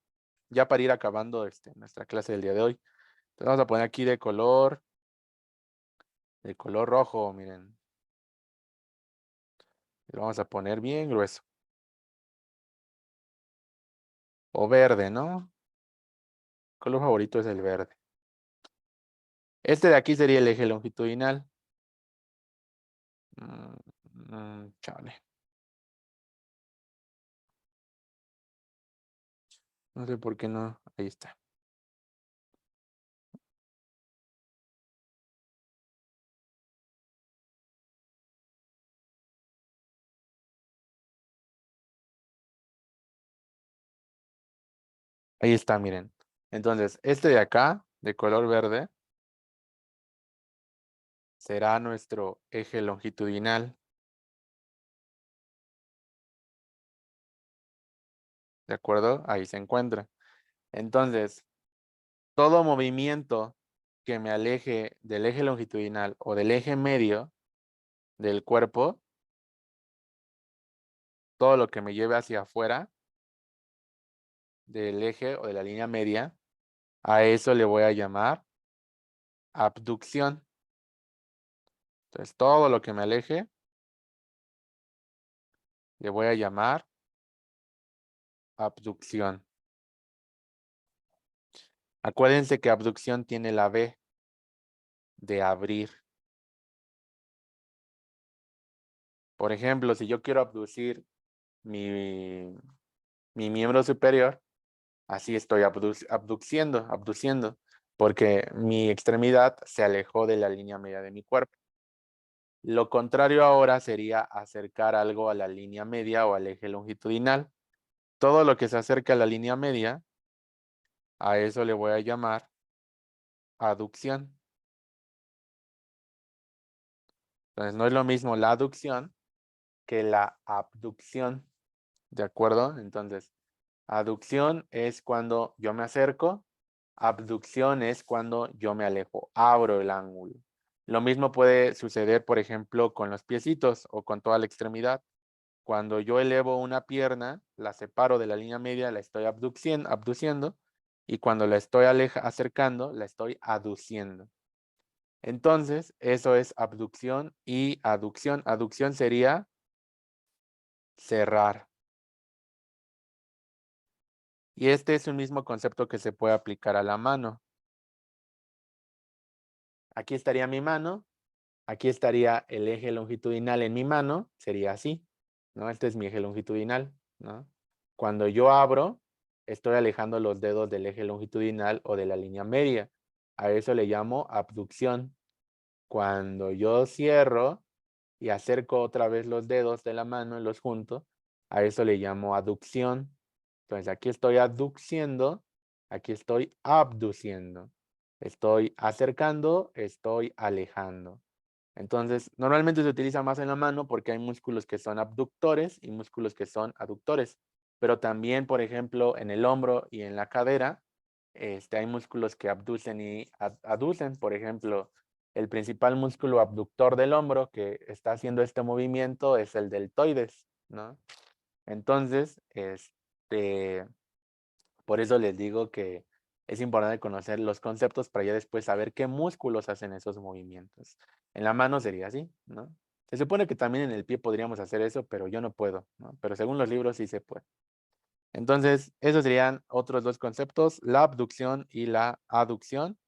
ya para ir acabando nuestra clase del día de hoy. Entonces vamos a poner aquí de color rojo, miren. Lo vamos a poner bien grueso. O verde, ¿no? El color favorito es el verde. Este de aquí sería el eje longitudinal. Chale. No sé por qué no. Ahí está. Ahí está, miren. Entonces, este de acá, de color verde, será nuestro eje longitudinal. ¿De acuerdo? Ahí se encuentra. Entonces, todo movimiento que me aleje del eje longitudinal o del eje medio del cuerpo, todo lo que me lleve hacia afuera del eje o de la línea media, a eso le voy a llamar abducción. Entonces, todo lo que me aleje, le voy a llamar abducción. Acuérdense que abducción tiene la B de abrir. Por ejemplo, si yo quiero abducir mi miembro superior, así estoy abduciendo, porque mi extremidad se alejó de la línea media de mi cuerpo. Lo contrario ahora sería acercar algo a la línea media o al eje longitudinal. Todo lo que se acerca a la línea media, a eso le voy a llamar aducción. Entonces, no es lo mismo la aducción que la abducción. ¿De acuerdo? Entonces, aducción es cuando yo me acerco, abducción es cuando yo me alejo, abro el ángulo. Lo mismo puede suceder, por ejemplo, con los piecitos o con toda la extremidad. Cuando yo elevo una pierna, la separo de la línea media, la estoy abduciendo, y cuando la estoy acercando, la estoy aduciendo. Entonces, eso es abducción y aducción. Aducción sería cerrar. Y este es un mismo concepto que se puede aplicar a la mano. Aquí estaría mi mano, aquí estaría el eje longitudinal en mi mano, sería así, ¿no? Este es mi eje longitudinal, ¿no? Cuando yo abro, estoy alejando los dedos del eje longitudinal o de la línea media. A eso le llamo abducción. Cuando yo cierro y acerco otra vez los dedos de la mano y los junto, a eso le llamo aducción. Entonces aquí estoy aduciendo, aquí estoy abduciendo. Estoy acercando, estoy alejando. Entonces, normalmente se utiliza más en la mano porque hay músculos que son abductores y músculos que son aductores. Pero también, por ejemplo, en el hombro y en la cadera, hay músculos que abducen y aducen. Por ejemplo, el principal músculo abductor del hombro que está haciendo este movimiento es el deltoides, ¿no? Entonces, por eso les digo que es importante conocer los conceptos para ya después saber qué músculos hacen esos movimientos. En la mano sería así, ¿no? Se supone que también en el pie podríamos hacer eso, pero yo no puedo, ¿no? Pero según los libros sí se puede. Entonces, esos serían otros dos conceptos, la abducción y la aducción.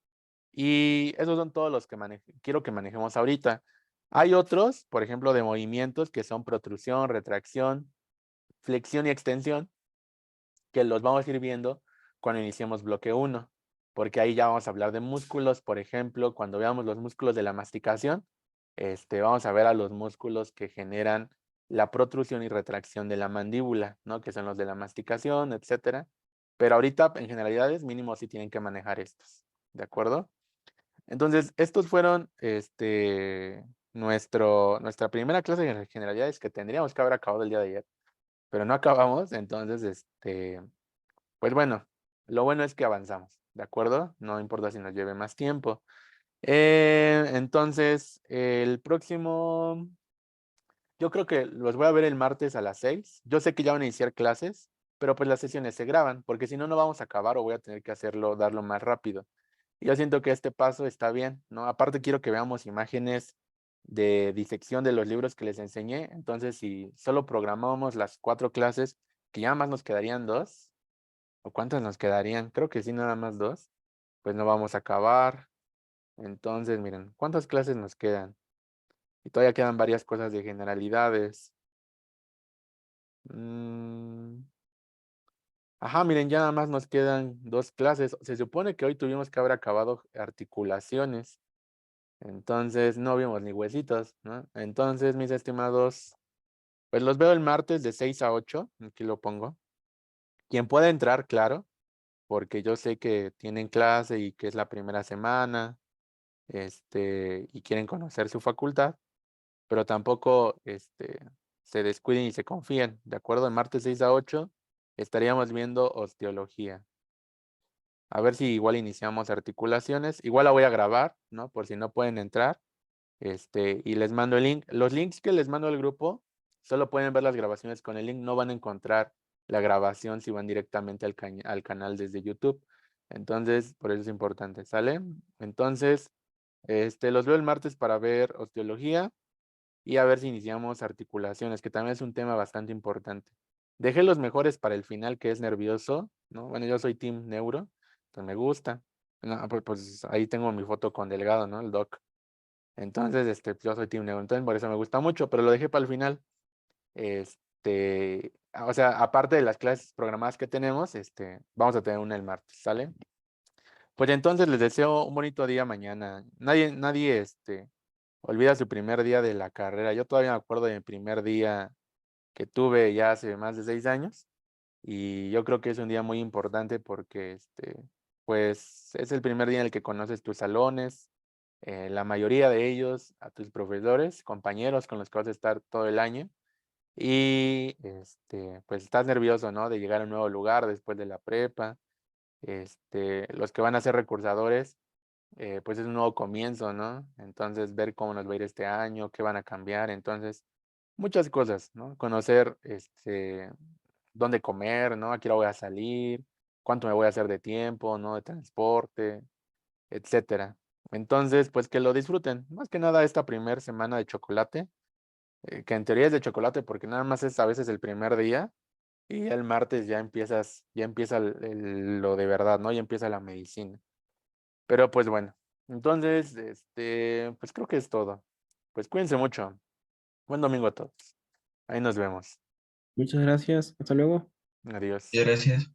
Y esos son todos los que quiero que manejemos ahorita. Hay otros, por ejemplo, de movimientos que son protrusión, retracción, flexión y extensión, que los vamos a ir viendo cuando iniciemos bloque 1, porque ahí ya vamos a hablar de músculos. Por ejemplo, cuando veamos los músculos de la masticación, vamos a ver a los músculos que generan la protrusión y retracción de la mandíbula, ¿no? Que son los de la masticación, etcétera. Pero ahorita, en generalidades, mínimo sí tienen que manejar estos, ¿de acuerdo? Entonces, estos fueron nuestra primera clase de generalidades que tendríamos que haber acabado el día de ayer, pero no acabamos. Entonces, pues bueno, lo bueno es que avanzamos, ¿de acuerdo? No importa si nos lleve más tiempo. Entonces, el próximo, yo creo que los voy a ver el martes a las 6. Yo sé que ya van a iniciar clases, pero pues las sesiones se graban, porque si no, no vamos a acabar o voy a tener que darlo más rápido. Y yo siento que este paso está bien, ¿no? Aparte quiero que veamos imágenes de disección de los libros que les enseñé. Entonces, si solo programamos las 4 clases, que ya más nos quedarían 2, ¿o cuántas nos quedarían? Creo que sí, nada más 2. Pues no vamos a acabar. Entonces, miren, ¿cuántas clases nos quedan? Y todavía quedan varias cosas de generalidades. Ajá, miren, ya nada más nos quedan 2 clases. Se supone que hoy tuvimos que haber acabado articulaciones. Entonces, no vimos ni huesitos, ¿no? Entonces, mis estimados, pues los veo el martes de 6 a 8. Aquí lo pongo. Quien pueda entrar, claro, porque yo sé que tienen clase y que es la primera semana, y quieren conocer su facultad, pero tampoco, se descuiden y se confíen, ¿de acuerdo? El martes 6 a 8 estaríamos viendo osteología. A ver si igual iniciamos articulaciones. Igual la voy a grabar, ¿no? Por si no pueden entrar. Y les mando el link. Los links que les mando al grupo, solo pueden ver las grabaciones con el link. No van a encontrar la grabación si van directamente al canal desde YouTube. Entonces, por eso es importante, ¿sale? Entonces, los veo el martes para ver osteología y a ver si iniciamos articulaciones, que también es un tema bastante importante. Dejé los mejores para el final, que es nervioso, ¿no? Bueno, yo soy team neuro, entonces me gusta. No, pues ahí tengo mi foto con Delgado, ¿no? El doc. Entonces, yo soy team neuro, entonces por eso me gusta mucho, pero lo dejé para el final. O sea, aparte de las clases programadas que tenemos, vamos a tener una el martes, ¿sale? Pues entonces les deseo un bonito día mañana. Nadie, olvida su primer día de la carrera. Yo todavía me acuerdo de mi primer día que tuve ya hace más de 6 años. Y yo creo que es un día muy importante porque, pues, es el primer día en el que conoces tus salones, la mayoría de ellos, a tus profesores, compañeros con los que vas a estar todo el año. Y, pues, estás nervioso, ¿no? De llegar a un nuevo lugar después de la prepa. Los que van a ser recursadores, pues es un nuevo comienzo, ¿no? Entonces, ver cómo nos va a ir este año, qué van a cambiar. Entonces, muchas cosas, ¿no? Conocer, dónde comer, ¿no? A qué hora voy a salir, cuánto me voy a hacer de tiempo, ¿no? De transporte, etcétera. Entonces, pues que lo disfruten. Más que nada esta primera semana de chocolate, que en teoría es de chocolate porque nada más es a veces el primer día y el martes ya empieza lo de verdad, ¿no? Ya empieza la medicina. Pero pues bueno, entonces, pues creo que es todo. Pues cuídense mucho. Buen domingo a todos. Ahí nos vemos. Muchas gracias. Hasta luego. Adiós. Gracias.